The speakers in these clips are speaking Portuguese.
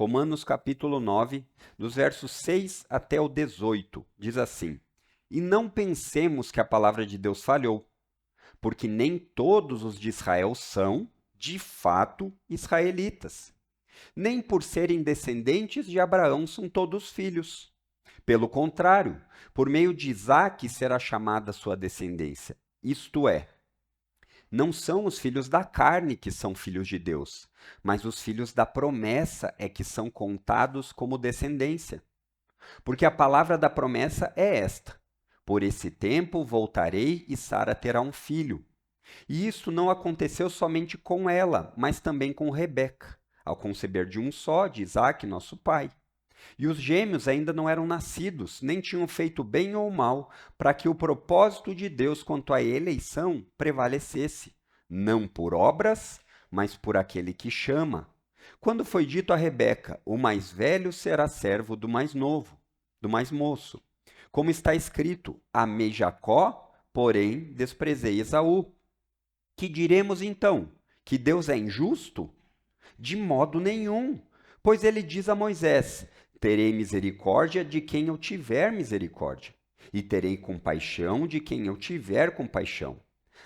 Romanos capítulo 9, dos versos 6 até o 18, diz assim: E não pensemos que a palavra de Deus falhou, porque nem todos os de Israel são, de fato, israelitas. Nem por serem descendentes de Abraão são todos filhos. Pelo contrário, por meio de Isaque será chamada sua descendência. Isto é, não são os filhos da carne que são filhos de Deus, mas os filhos da promessa é que são contados como descendência. Porque a palavra da promessa é esta: Por esse tempo voltarei e Sara terá um filho. E isso não aconteceu somente com ela, mas também com Rebeca, ao conceber de um só, de Isaque, nosso pai. E os gêmeos ainda não eram nascidos, nem tinham feito bem ou mal, para que o propósito de Deus quanto à eleição prevalecesse, não por obras, mas por aquele que chama. Quando foi dito a Rebeca: O mais velho será servo do mais novo, do mais moço. Como está escrito: Amei Jacó, porém desprezei Esaú. Que diremos então? Que Deus é injusto? De modo nenhum. Pois ele diz a Moisés: Terei misericórdia de quem eu tiver misericórdia, e terei compaixão de quem eu tiver compaixão.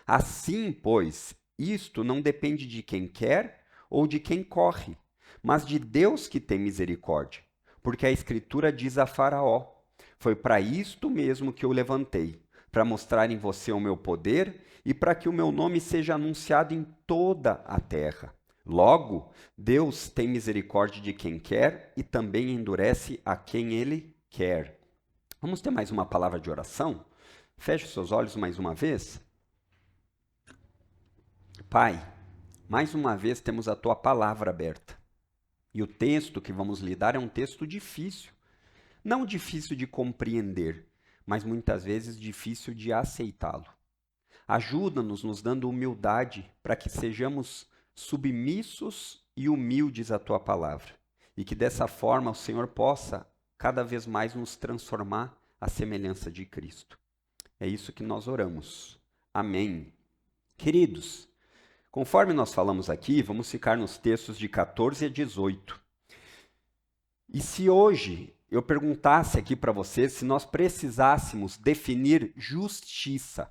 Assim, pois, isto não depende de quem quer ou de quem corre, mas de Deus que tem misericórdia. Porque a Escritura diz a Faraó: Foi para isto mesmo que eu levantei, para mostrar em você o meu poder e para que o meu nome seja anunciado em toda a terra. Logo, Deus tem misericórdia de quem quer e também endurece a quem ele quer. Vamos ter mais uma palavra de oração? Feche os seus olhos mais uma vez. Pai, mais uma vez temos a tua palavra aberta. E o texto que vamos lidar é um texto difícil. Não difícil de compreender, mas muitas vezes difícil de aceitá-lo. Ajuda-nos nos dando humildade para que sejamos submissos e humildes à tua palavra. E que dessa forma o Senhor possa cada vez mais nos transformar à semelhança de Cristo. É isso que nós oramos. Amém. Queridos, conforme nós falamos aqui, vamos ficar nos textos de 14 a 18. E se hoje eu perguntasse aqui para vocês se nós precisássemos definir justiça,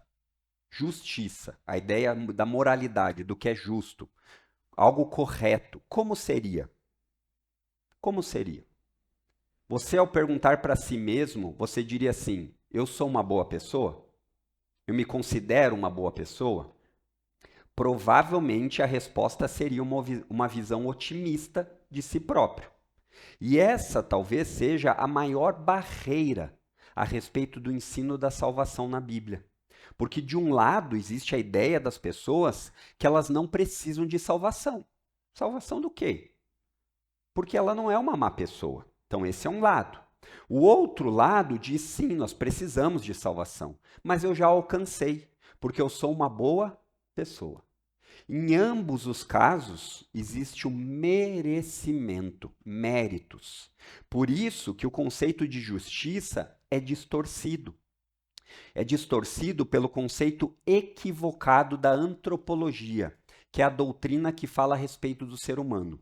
a ideia da moralidade, do que é justo, algo correto, como seria? Como seria? Você, ao perguntar para si mesmo, você diria assim: eu sou uma boa pessoa? Eu me considero uma boa pessoa? Provavelmente a resposta seria uma visão otimista de si próprio. E essa talvez seja a maior barreira a respeito do ensino da salvação na Bíblia. Porque de um lado existe a ideia das pessoas que elas não precisam de salvação. Salvação do quê? Porque ela não é uma má pessoa. Então esse é um lado. O outro lado diz sim, nós precisamos de salvação, mas eu já alcancei, porque eu sou uma boa pessoa. Em ambos os casos, existe o merecimento, méritos. Por isso que o conceito de justiça é distorcido. É distorcido pelo conceito equivocado da antropologia, que é a doutrina que fala a respeito do ser humano.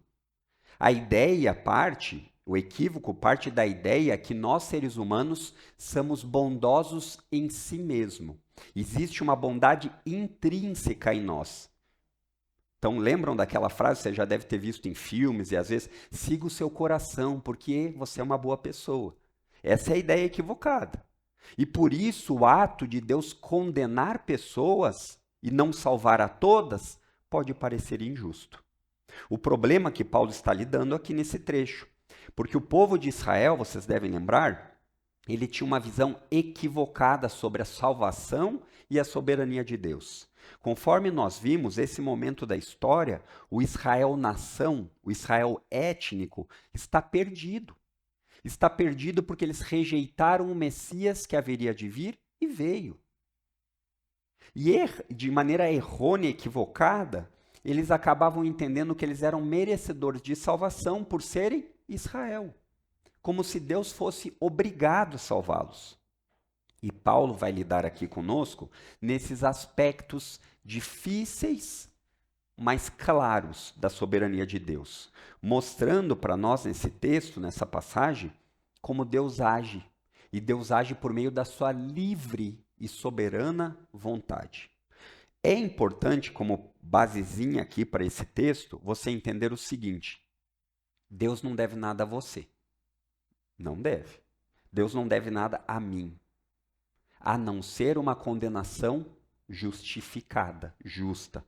A ideia parte, o equívoco parte da ideia que nós, seres humanos, somos bondosos em si mesmo. Existe uma bondade intrínseca em nós. Então, lembram daquela frase, você já deve ter visto em filmes e às vezes, siga o seu coração, porque você é uma boa pessoa. Essa é a ideia equivocada. E por isso o ato de Deus condenar pessoas e não salvar a todas pode parecer injusto. O problema que Paulo está lidando aqui nesse trecho, porque o povo de Israel, vocês devem lembrar, ele tinha uma visão equivocada sobre a salvação e a soberania de Deus. Conforme nós vimos, esse momento da história, o Israel nação, o Israel étnico, está perdido. Está perdido porque eles rejeitaram o Messias que haveria de vir e veio. E de maneira errônea, equivocada, eles acabavam entendendo que eles eram merecedores de salvação por serem Israel. Como se Deus fosse obrigado a salvá-los. E Paulo vai lidar aqui conosco nesses aspectos difíceis mais claros da soberania de Deus, mostrando para nós nesse texto, nessa passagem, como Deus age. E Deus age por meio da sua livre e soberana vontade. É importante, como basezinha aqui para esse texto, você entender o seguinte: Deus não deve nada a você. Não deve. Deus não deve nada a mim, a não ser uma condenação justificada, justa.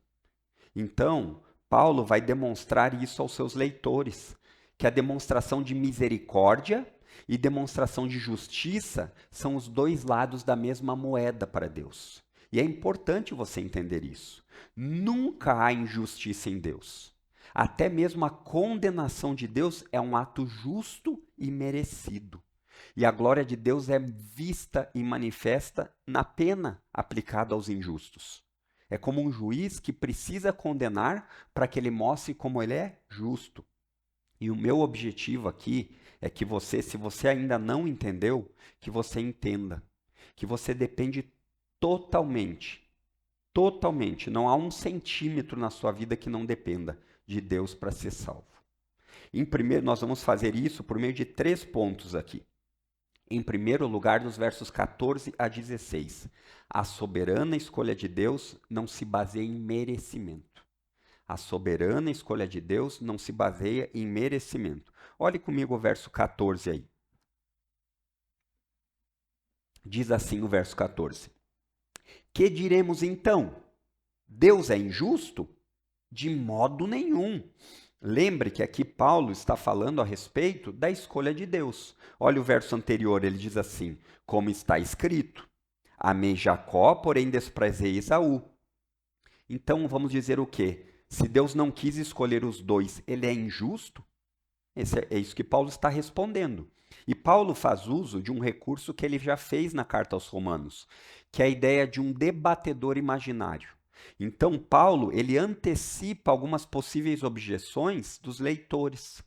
Então, Paulo vai demonstrar isso aos seus leitores, que a demonstração de misericórdia e demonstração de justiça são os dois lados da mesma moeda para Deus. E é importante você entender isso. Nunca há injustiça em Deus. Até mesmo a condenação de Deus é um ato justo e merecido. E a glória de Deus é vista e manifesta na pena aplicada aos injustos. É como um juiz que precisa condenar para que ele mostre como ele é justo. E o meu objetivo aqui é que você, se você ainda não entendeu, que você entenda. Que você depende totalmente, não há 1 centímetro na sua vida que não dependa de Deus para ser salvo. Nós vamos fazer isso por meio de 3 pontos aqui. Em primeiro lugar, dos versos 14 a 16. A soberana escolha de Deus não se baseia em merecimento. A soberana escolha de Deus não se baseia em merecimento. Olhe comigo o verso 14 aí. Diz assim o verso 14. Que diremos então? Deus é injusto? De modo nenhum. Lembre que aqui Paulo está falando a respeito da escolha de Deus. Olha o verso anterior, ele diz assim: como está escrito, amei Jacó, porém desprezei Esaú. Então vamos dizer o quê? Se Deus não quis escolher os dois, ele é injusto? É isso que Paulo está respondendo. E Paulo faz uso de um recurso que ele já fez na carta aos Romanos, que é a ideia de um debatedor imaginário. Então, Paulo, ele antecipa algumas possíveis objeções dos leitores.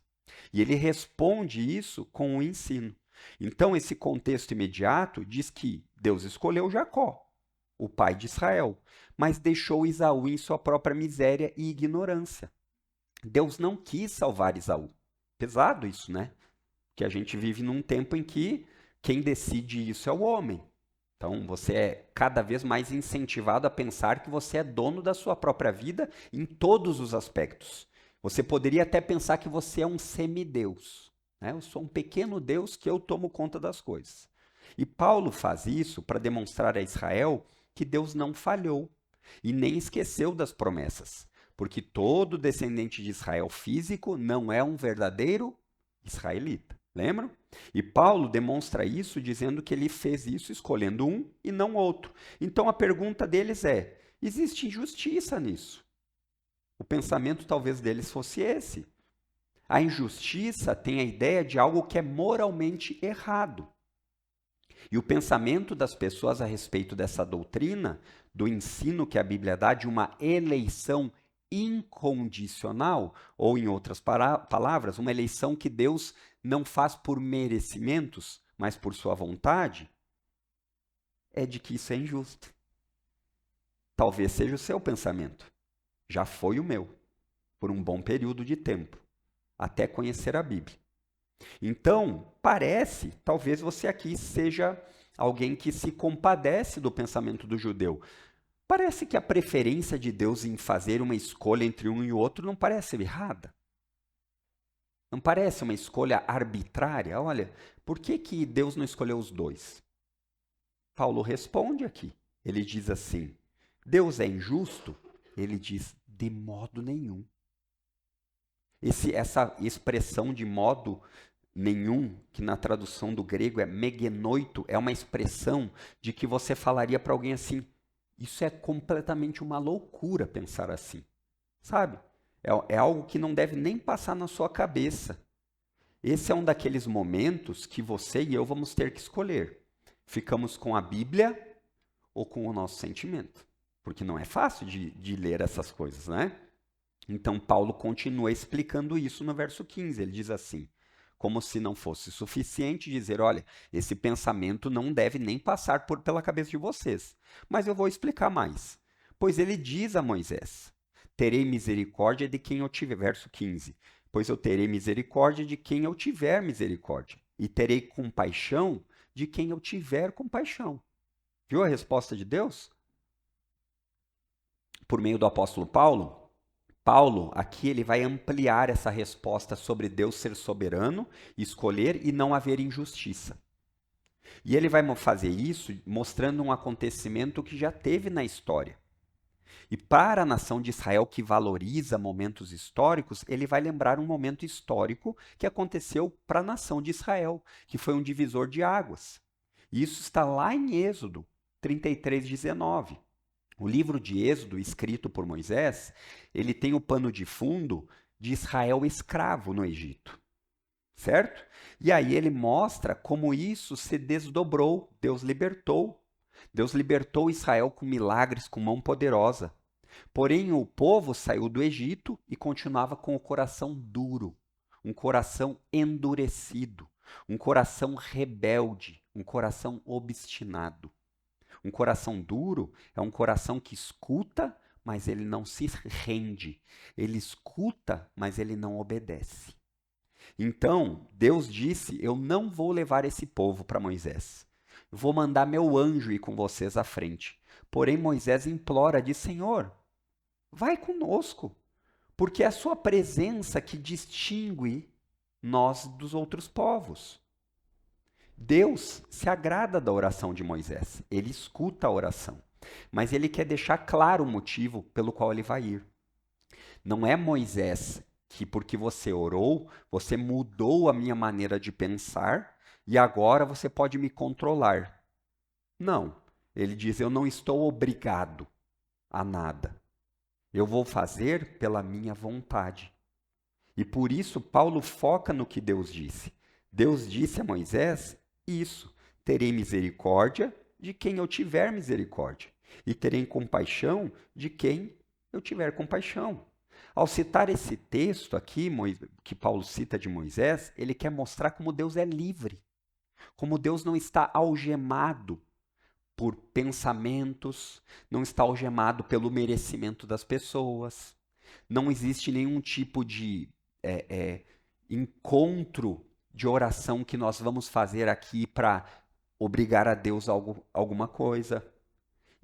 E ele responde isso com o ensino. Então, esse contexto imediato diz que Deus escolheu Jacó, o pai de Israel, mas deixou Esaú em sua própria miséria e ignorância. Deus não quis salvar Esaú. Pesado isso, né? Que a gente vive num tempo em que quem decide isso é o homem. Então, você é cada vez mais incentivado a pensar que você é dono da sua própria vida em todos os aspectos. Você poderia até pensar que você é um semideus, né? Eu sou um pequeno Deus que eu tomo conta das coisas. E Paulo faz isso para demonstrar a Israel que Deus não falhou e nem esqueceu das promessas, porque todo descendente de Israel físico não é um verdadeiro israelita. Lembram? E Paulo demonstra isso dizendo que ele fez isso escolhendo um e não outro. Então a pergunta deles é: existe injustiça nisso? O pensamento talvez deles fosse esse. A injustiça tem a ideia de algo que é moralmente errado. E o pensamento das pessoas a respeito dessa doutrina, do ensino que a Bíblia dá de uma eleição incondicional, ou em outras palavras, uma eleição que Deus não faz por merecimentos, mas por sua vontade, é de que isso é injusto. Talvez seja o seu pensamento. Já foi o meu, por um bom período de tempo, até conhecer a Bíblia. Então, parece, talvez você aqui seja alguém que se compadece do pensamento do judeu. Parece que a preferência de Deus em fazer uma escolha entre um e outro não parece errada. Não parece uma escolha arbitrária? Olha, por que Deus não escolheu os dois? Paulo responde aqui. Ele diz assim: Deus é injusto? Ele diz: de modo nenhum. Essa expressão de modo nenhum, que na tradução do grego é megenoito, é uma expressão de que você falaria para alguém assim: isso é completamente uma loucura pensar assim. Sabe? É algo que não deve nem passar na sua cabeça. Esse é um daqueles momentos que você e eu vamos ter que escolher. Ficamos com a Bíblia ou com o nosso sentimento? Porque não é fácil de ler essas coisas, né? Então, Paulo continua explicando isso no verso 15. Ele diz assim, como se não fosse suficiente dizer, olha, esse pensamento não deve nem passar pela cabeça de vocês. Mas eu vou explicar mais. Pois ele diz a Moisés, terei misericórdia de quem eu tiver. Verso 15. Pois eu terei misericórdia de quem eu tiver misericórdia, e terei compaixão de quem eu tiver compaixão. Viu a resposta de Deus? Por meio do apóstolo Paulo, aqui ele vai ampliar essa resposta sobre Deus ser soberano, escolher e não haver injustiça. E ele vai fazer isso mostrando um acontecimento que já teve na história. E para a nação de Israel que valoriza momentos históricos, ele vai lembrar um momento histórico que aconteceu para a nação de Israel, que foi um divisor de águas. E isso está lá em Êxodo 33:19. O livro de Êxodo, escrito por Moisés, ele tem o pano de fundo de Israel escravo no Egito, certo? E aí ele mostra como isso se desdobrou, Deus libertou Israel com milagres, com mão poderosa. Porém, o povo saiu do Egito e continuava com o coração duro, um coração endurecido, um coração rebelde, um coração obstinado. Um coração duro é um coração que escuta, mas ele não se rende. Ele escuta, mas ele não obedece. Então, Deus disse: eu não vou levar esse povo para Moisés. Vou mandar meu anjo ir com vocês à frente. Porém, Moisés implora, diz: Senhor, vai conosco, porque é a sua presença que distingue nós dos outros povos. Deus se agrada da oração de Moisés, ele escuta a oração, mas ele quer deixar claro o motivo pelo qual ele vai ir. Não é Moisés que, porque você orou, você mudou a minha maneira de pensar e agora você pode me controlar. Não, ele diz: eu não estou obrigado a nada. Eu vou fazer pela minha vontade. E por isso Paulo foca no que Deus disse. Deus disse a Moisés isso: terei misericórdia de quem eu tiver misericórdia, e terei compaixão de quem eu tiver compaixão. Ao citar esse texto aqui, que Paulo cita de Moisés, ele quer mostrar como Deus é livre, como Deus não está algemado por pensamentos, não está algemado pelo merecimento das pessoas, não existe nenhum tipo de encontro de oração que nós vamos fazer aqui para obrigar a Deus a alguma coisa.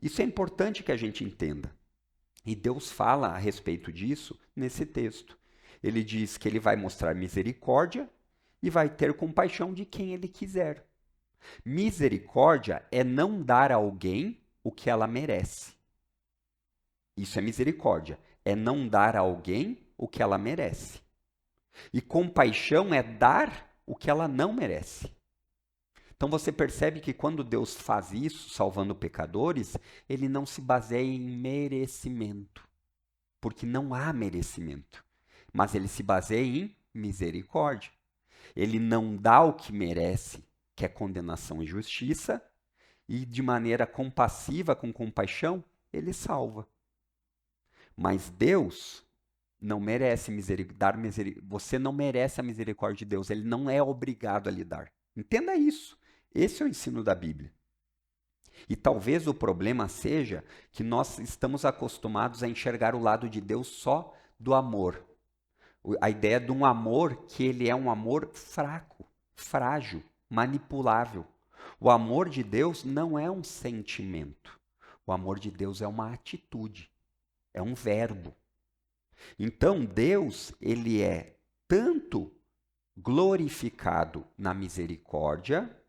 Isso é importante que a gente entenda. E Deus fala a respeito disso nesse texto. Ele diz que ele vai mostrar misericórdia e vai ter compaixão de quem ele quiser. Misericórdia é não dar a alguém o que ela merece. Isso é misericórdia. É não dar a alguém o que ela merece. E compaixão é dar o que ela não merece. Então você percebe que quando Deus faz isso, salvando pecadores, ele não se baseia em merecimento, porque não há merecimento, mas ele se baseia em misericórdia. Ele não dá o que merece, que é condenação e justiça, e de maneira compassiva, com compaixão, ele salva. Mas Deus não merece dar misericórdia. Você não merece a misericórdia de Deus, ele não é obrigado a lhe dar. Entenda isso. Esse é o ensino da Bíblia. E talvez o problema seja que nós estamos acostumados a enxergar o lado de Deus só do amor. A ideia de um amor que ele é um amor fraco, frágil, manipulável. O amor de Deus não é um sentimento. O amor de Deus é uma atitude, é um verbo. Então Deus, ele é tanto glorificado na misericórdia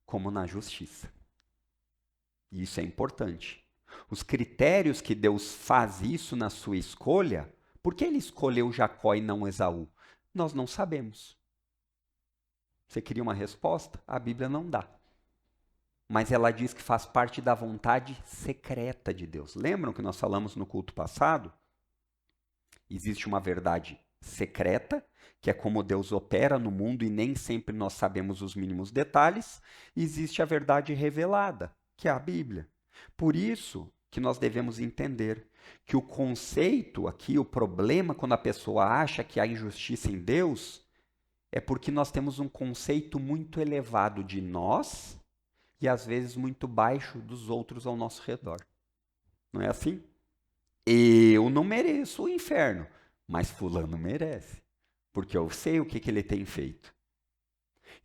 como na justiça. E isso é importante. Os critérios que Deus faz isso na sua escolha, por que ele escolheu Jacó e não Esaú? Nós não sabemos. Você queria uma resposta? A Bíblia não dá. Mas ela diz que faz parte da vontade secreta de Deus. Lembram que nós falamos no culto passado? Existe uma verdade secreta, que é como Deus opera no mundo e nem sempre nós sabemos os mínimos detalhes. E existe a verdade revelada, que é a Bíblia. Por isso que nós devemos entender que o conceito aqui, o problema quando a pessoa acha que há injustiça em Deus, é porque nós temos um conceito muito elevado de nós e às vezes muito baixo dos outros ao nosso redor. Não é assim? Eu não mereço o inferno, mas fulano merece, porque eu sei o que que ele tem feito.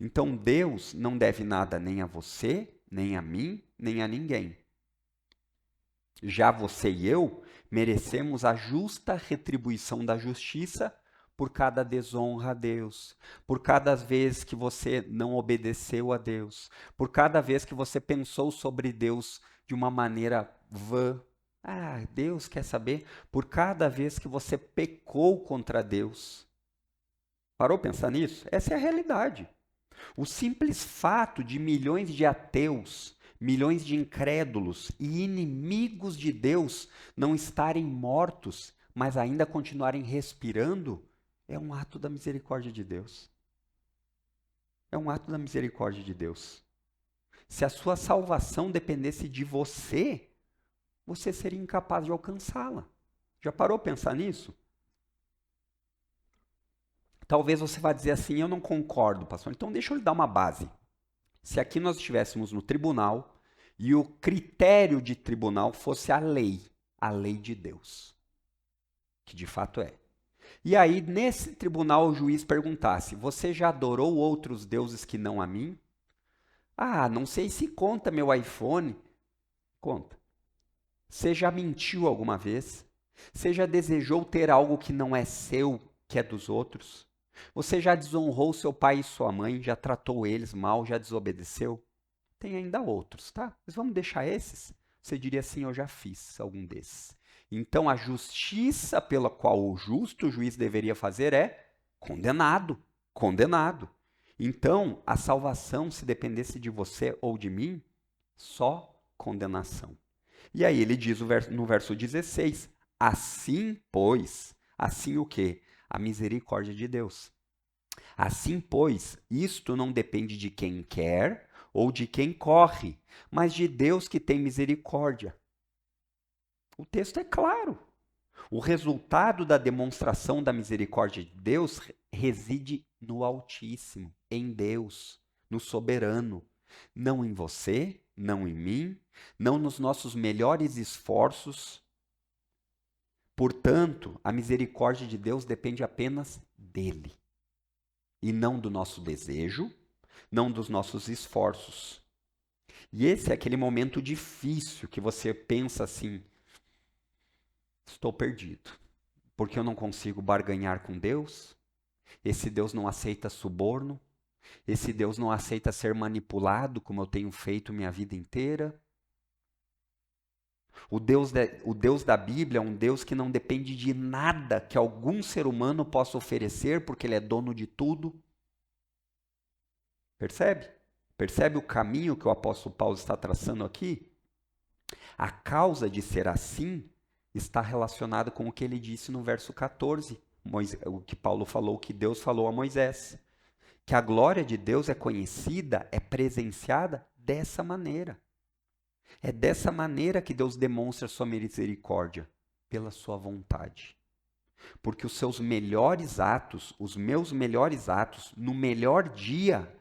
Então Deus não deve nada nem a você, nem a mim, nem a ninguém. Já você e eu merecemos a justa retribuição da justiça por cada desonra a Deus, por cada vez que você não obedeceu a Deus, por cada vez que você pensou sobre Deus de uma maneira vã. Ah, Deus quer saber? Por cada vez que você pecou contra Deus. Parou pensar nisso? Essa é a realidade. O simples fato de milhões de ateus, milhões de incrédulos e inimigos de Deus não estarem mortos, mas ainda continuarem respirando, é um ato da misericórdia de Deus. É um ato da misericórdia de Deus. Se a sua salvação dependesse de você, você seria incapaz de alcançá-la. Já parou para pensar nisso? Talvez você vá dizer assim, eu não concordo, pastor. Então deixa eu lhe dar uma base. Se aqui nós estivéssemos no tribunal e o critério de tribunal fosse a lei de Deus, que de fato é. E aí, nesse tribunal, o juiz perguntasse: você já adorou outros deuses que não a mim? Ah, não sei se conta meu iPhone. Conta. Você já mentiu alguma vez? Você já desejou ter algo que não é seu, que é dos outros? Você já desonrou seu pai e sua mãe? Já tratou eles mal? Já desobedeceu? Tem ainda outros, tá? Mas vamos deixar esses? Você diria assim: eu já fiz algum desses. Então a justiça pela qual o justo juiz deveria fazer é condenado, condenado. Então a salvação, se dependesse de você ou de mim, só condenação. E aí ele diz no verso 16: assim, pois, assim o quê? A misericórdia de Deus. Assim, pois, isto não depende de quem quer ou de quem corre, mas de Deus que tem misericórdia. O texto é claro. O resultado da demonstração da misericórdia de Deus reside no Altíssimo, em Deus, no soberano. Não em você, não em mim, não nos nossos melhores esforços. Portanto, a misericórdia de Deus depende apenas dele e não do nosso desejo, não dos nossos esforços. E esse é aquele momento difícil que você pensa assim: estou perdido, porque eu não consigo barganhar com Deus, esse Deus não aceita suborno, esse Deus não aceita ser manipulado como eu tenho feito minha vida inteira. O Deus da Bíblia é um Deus que não depende de nada que algum ser humano possa oferecer, porque ele é dono de tudo. Percebe? Percebe o caminho que o apóstolo Paulo está traçando aqui? A causa de ser assim está relacionada com o que ele disse no verso 14, o que Paulo falou, que Deus falou a Moisés. Que a glória de Deus é conhecida, é presenciada dessa maneira. É dessa maneira que Deus demonstra sua misericórdia, pela sua vontade. Porque os seus melhores atos, os meus melhores atos, no melhor dia,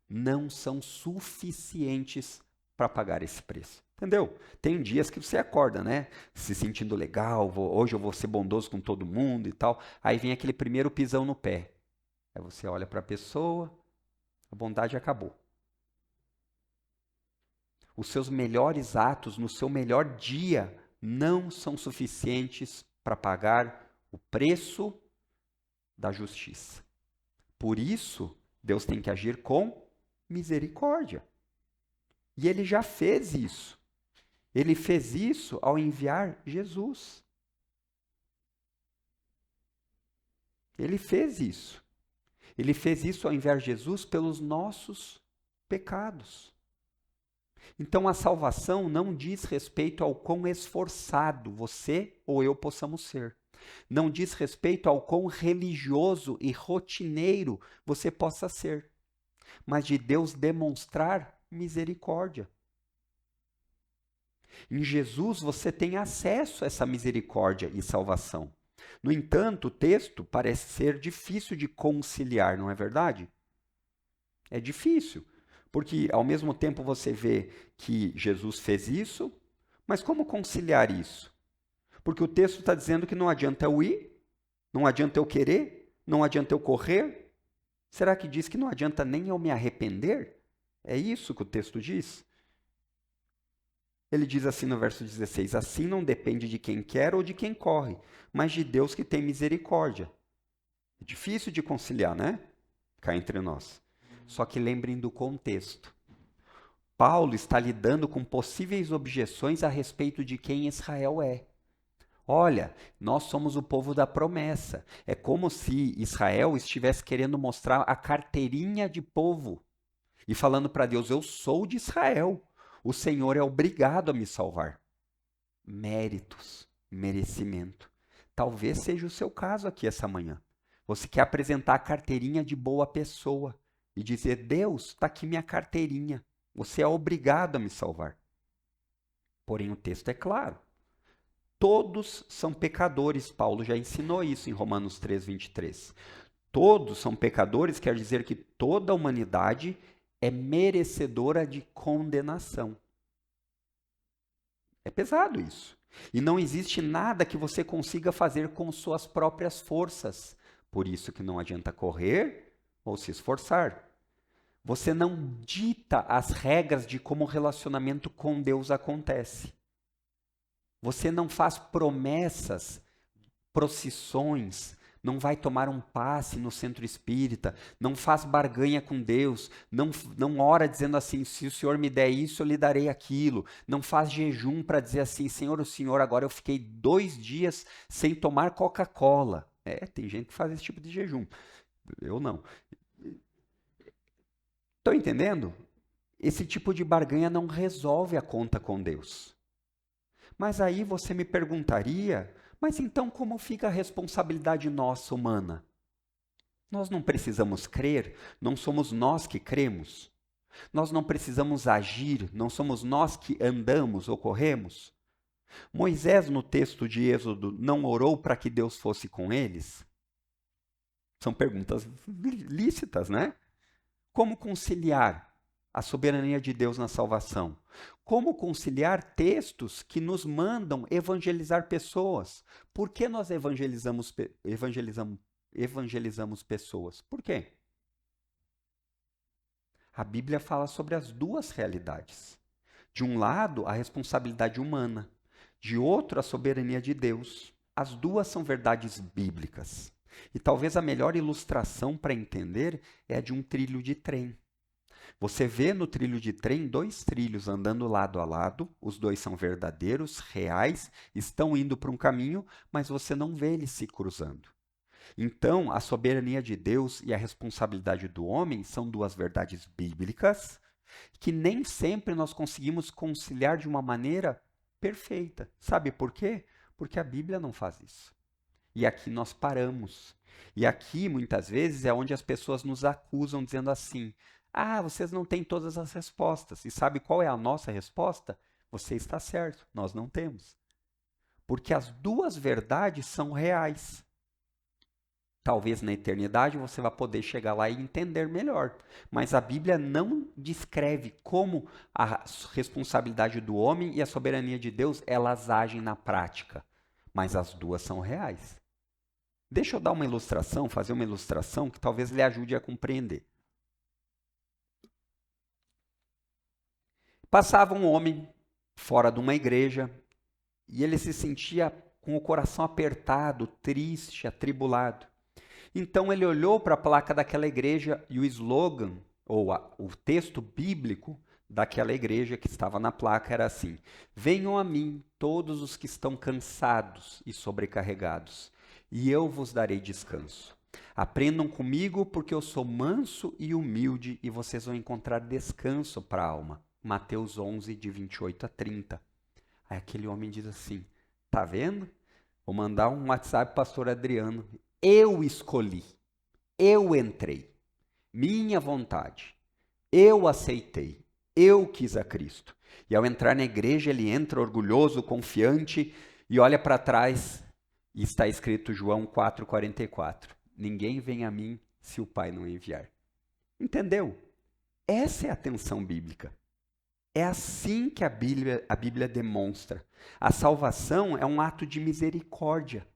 não são suficientes para pagar esse preço. Entendeu? Tem dias que você acorda, né? Se sentindo legal, hoje eu vou ser bondoso com todo mundo e tal. Aí vem aquele primeiro pisão no pé. Aí você olha para a pessoa, a bondade acabou. Os seus melhores atos no seu melhor dia não são suficientes para pagar o preço da justiça. Por isso, Deus tem que agir com misericórdia. E ele já fez isso. Ele fez isso ao enviar Jesus. Ele fez isso. Ele fez isso ao enviar Jesus pelos nossos pecados. Então a salvação não diz respeito ao quão esforçado você ou eu possamos ser. Não diz respeito ao quão religioso e rotineiro você possa ser. Mas de Deus demonstrar misericórdia. Em Jesus você tem acesso a essa misericórdia e salvação. No entanto, o texto parece ser difícil de conciliar, não é verdade? É difícil, porque ao mesmo tempo você vê que Jesus fez isso, mas como conciliar isso? Porque o texto está dizendo que não adianta eu ir, não adianta eu querer, não adianta eu correr. Será que diz que não adianta nem eu me arrepender? É isso que o texto diz? Ele diz assim no verso 16: assim não depende de quem quer ou de quem corre, mas de Deus que tem misericórdia. É difícil de conciliar, né? Cá entre nós. Só que lembrem do contexto. Paulo está lidando com possíveis objeções a respeito de quem Israel é. Olha, nós somos o povo da promessa. É como se Israel estivesse querendo mostrar a carteirinha de povo e falando para Deus: eu sou de Israel. O Senhor é obrigado a me salvar. Méritos, merecimento. Talvez seja o seu caso aqui essa manhã. Você quer apresentar a carteirinha de boa pessoa e dizer: Deus, está aqui minha carteirinha. Você é obrigado a me salvar. Porém, o texto é claro. Todos são pecadores. Paulo já ensinou isso em Romanos 3, 23. Todos são pecadores quer dizer que toda a humanidade é merecedora de condenação. É pesado isso. E não existe nada que você consiga fazer com suas próprias forças. Por isso que não adianta correr ou se esforçar. Você não dita as regras de como o relacionamento com Deus acontece. Você não faz promessas, procissões, não vai tomar um passe no centro espírita, não faz barganha com Deus, não ora dizendo assim: se o Senhor me der isso, eu lhe darei aquilo. Não faz jejum para dizer assim: Senhor, o Senhor, agora eu fiquei 2 dias sem tomar Coca-Cola. Tem gente que faz esse tipo de jejum. Eu não. Estão entendendo? Esse tipo de barganha não resolve a conta com Deus. Mas aí você me perguntaria: mas então como fica a responsabilidade nossa humana? Nós não precisamos crer, não somos nós que cremos. Nós não precisamos agir, não somos nós que andamos ou corremos. Moisés, no texto de Êxodo, não orou para que Deus fosse com eles? São perguntas lícitas, né? Como conciliar a soberania de Deus na salvação? Como conciliar textos que nos mandam evangelizar pessoas? Por que nós evangelizamos pessoas? Por quê? A Bíblia fala sobre as duas realidades. De um lado, a responsabilidade humana. De outro, a soberania de Deus. As duas são verdades bíblicas. E talvez a melhor ilustração para entender é a de um trilho de trem. Você vê no trilho de trem 2 trilhos andando lado a lado, os dois são verdadeiros, reais, estão indo para um caminho, mas você não vê eles se cruzando. Então, a soberania de Deus e a responsabilidade do homem são duas verdades bíblicas que nem sempre nós conseguimos conciliar de uma maneira perfeita. Sabe por quê? Porque a Bíblia não faz isso. E aqui nós paramos. E aqui, muitas vezes, é onde as pessoas nos acusam, dizendo assim: ah, vocês não têm todas as respostas. E sabe qual é a nossa resposta? Você está certo, nós não temos. Porque as duas verdades são reais. Talvez na eternidade você vá poder chegar lá e entender melhor. Mas a Bíblia não descreve como a responsabilidade do homem e a soberania de Deus, elas agem na prática. Mas as duas são reais. Deixa eu dar uma ilustração, fazer uma ilustração que talvez lhe ajude a compreender. Passava um homem fora de uma igreja e ele se sentia com o coração apertado, triste, atribulado. Então ele olhou para a placa daquela igreja e o slogan, ou o texto bíblico daquela igreja que estava na placa era assim: venham a mim todos os que estão cansados e sobrecarregados, e eu vos darei descanso. Aprendam comigo, porque eu sou manso e humilde, e vocês vão encontrar descanso para a alma. Mateus 11, de 28 a 30. Aí aquele homem diz assim: tá vendo? Vou mandar um WhatsApp para o pastor Adriano. Eu escolhi, eu entrei, minha vontade, eu aceitei, eu quis a Cristo. E ao entrar na igreja, ele entra orgulhoso, confiante, e olha para trás, e está escrito João 4,44. Ninguém vem a mim se o Pai não enviar. Entendeu? Essa é a tensão bíblica. É assim que a Bíblia demonstra. A salvação é um ato de misericórdia.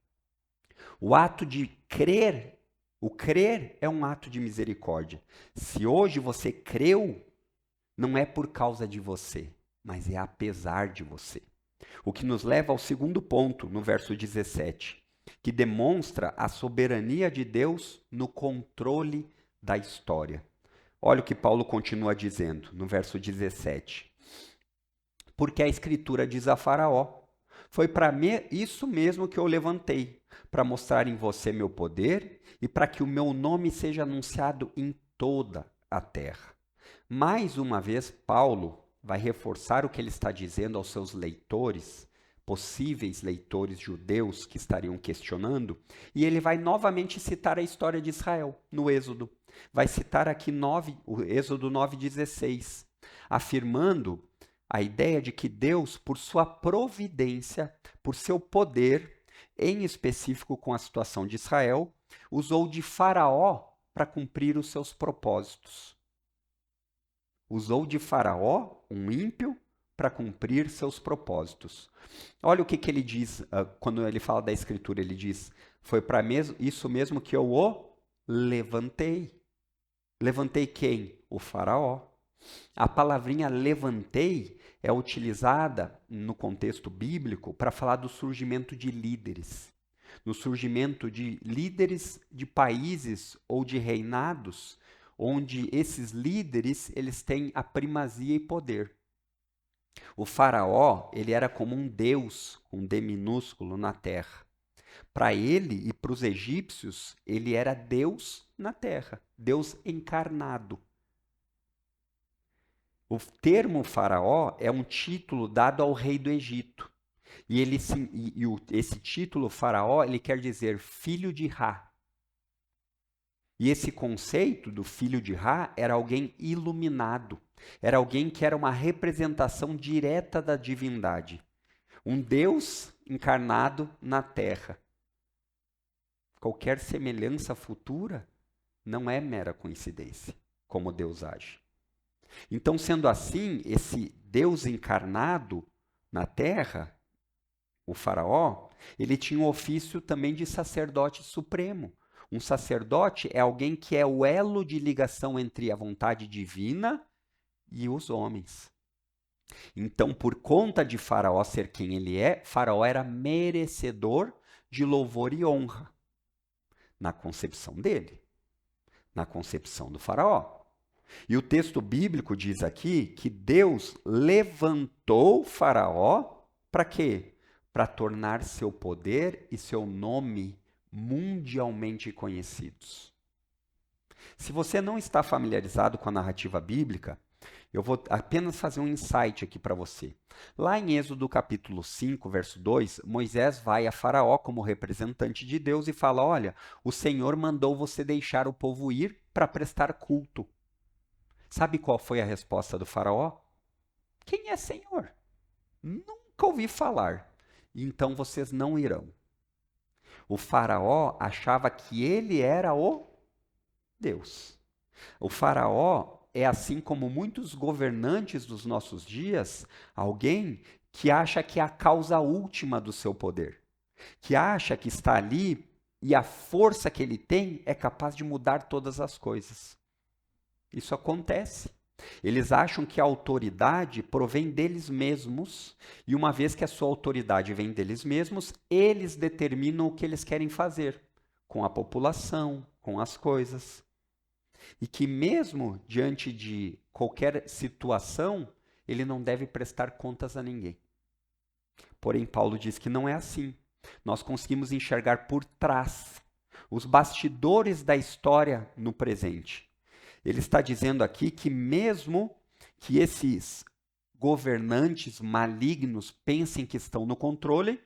O ato de crer, o crer é um ato de misericórdia. Se hoje você creu, não é por causa de você, mas é apesar de você. O que nos leva ao segundo ponto, no verso 17, que demonstra a soberania de Deus no controle da história. Olha o que Paulo continua dizendo no verso 17. Porque a Escritura diz a Faraó: foi para isso mesmo que eu levantei, para mostrar em você meu poder e para que o meu nome seja anunciado em toda a terra. Mais uma vez, Paulo vai reforçar o que ele está dizendo aos seus leitores, possíveis leitores judeus que estariam questionando, e ele vai novamente citar a história de Israel no Êxodo. Vai citar aqui o Êxodo 9,16, afirmando a ideia de que Deus, por sua providência, por seu poder, em específico com a situação de Israel, usou de Faraó para cumprir os seus propósitos. Usou de Faraó, um ímpio, para cumprir seus propósitos. Olha o que ele diz, quando ele fala da Escritura, ele diz, foi para isso mesmo que eu o levantei. Levantei quem? O Faraó. A palavrinha levantei é utilizada no contexto bíblico para falar do surgimento de líderes. No surgimento de líderes de países ou de reinados, onde esses líderes eles têm a primazia e poder. O faraó, ele era como um deus, um D minúsculo na terra. Para ele e para os egípcios, ele era Deus na terra, Deus encarnado. O termo faraó é um título dado ao rei do Egito. E esse título faraó, ele quer dizer filho de Ra. E esse conceito do filho de Ra era alguém iluminado. Era alguém que era uma representação direta da divindade. Um Deus encarnado na terra. Qualquer semelhança futura não é mera coincidência, como Deus age. Então, sendo assim, esse Deus encarnado na terra, o faraó, ele tinha o ofício também de sacerdote supremo. Um sacerdote é alguém que é o elo de ligação entre a vontade divina e os homens. Então, por conta de Faraó ser quem ele é, Faraó era merecedor de louvor e honra na concepção dele, na concepção do Faraó. E o texto bíblico diz aqui que Deus levantou Faraó para quê? Para tornar seu poder e seu nome mundialmente conhecidos. Se você não está familiarizado com a narrativa bíblica, eu vou apenas fazer um insight aqui para você. Lá em Êxodo capítulo 5, verso 2, Moisés vai a Faraó como representante de Deus e fala: olha, o Senhor mandou você deixar o povo ir para prestar culto. Sabe qual foi a resposta do Faraó? Quem é Senhor? Nunca ouvi falar. Então vocês não irão. O Faraó achava que ele era o Deus. O Faraó é, assim como muitos governantes dos nossos dias, alguém que acha que é a causa última do seu poder, que acha que está ali e a força que ele tem é capaz de mudar todas as coisas. Isso acontece. Eles acham que a autoridade provém deles mesmos, e uma vez que a sua autoridade vem deles mesmos, eles determinam o que eles querem fazer com a população, com as coisas. E que mesmo diante de qualquer situação, ele não deve prestar contas a ninguém. Porém, Paulo diz que não é assim. Nós conseguimos enxergar por trás os bastidores da história no presente. Ele está dizendo aqui que mesmo que esses governantes malignos pensem que estão no controle,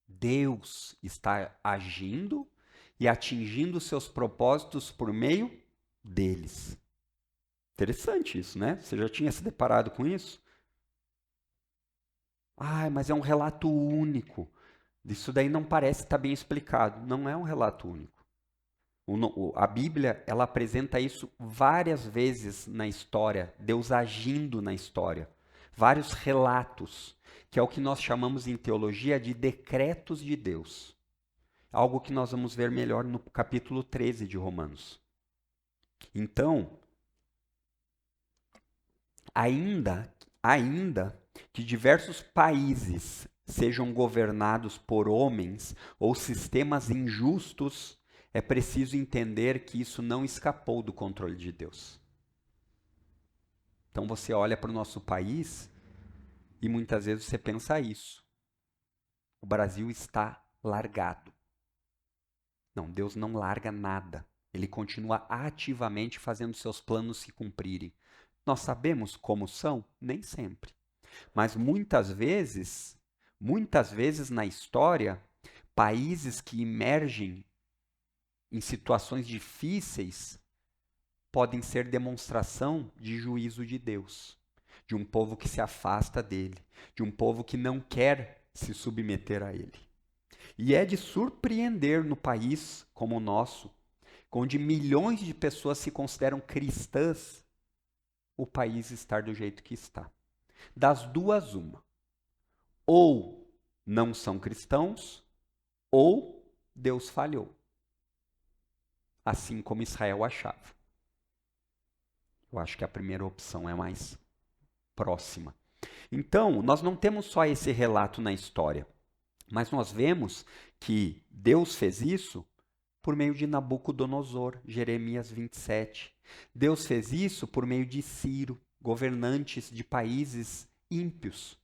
Deus está agindo e atingindo seus propósitos por meio deles. Interessante isso, né? Você já tinha se deparado com isso? Mas é um relato único. Isso daí não parece estar bem explicado. Não é um relato único. A Bíblia, ela apresenta isso várias vezes na história, Deus agindo na história. vários relatos, que é o que nós chamamos em teologia de decretos de Deus. Algo que nós vamos ver melhor no capítulo 13 de Romanos. Então, ainda que diversos países sejam governados por homens ou sistemas injustos, é preciso entender que isso não escapou do controle de Deus. Então você olha para o nosso país e muitas vezes você pensa isso. O Brasil está largado. Não, Deus não larga nada. Ele continua ativamente fazendo seus planos se cumprirem. Nós sabemos como são? Nem sempre. Mas muitas vezes na história, países que emergem em situações difíceis podem ser demonstração de juízo de Deus, de um povo que se afasta dele, de um povo que não quer se submeter a ele. E é de surpreender no país como o nosso, onde milhões de pessoas se consideram cristãs, o país estar do jeito que está. Das duas, uma. Ou não são cristãos, ou Deus falhou. Assim como Israel achava. Eu acho que a primeira opção é mais próxima. Então, nós não temos só esse relato na história, mas nós vemos que Deus fez isso por meio de Nabucodonosor, Jeremias 27. Deus fez isso por meio de Ciro, governantes de países ímpios.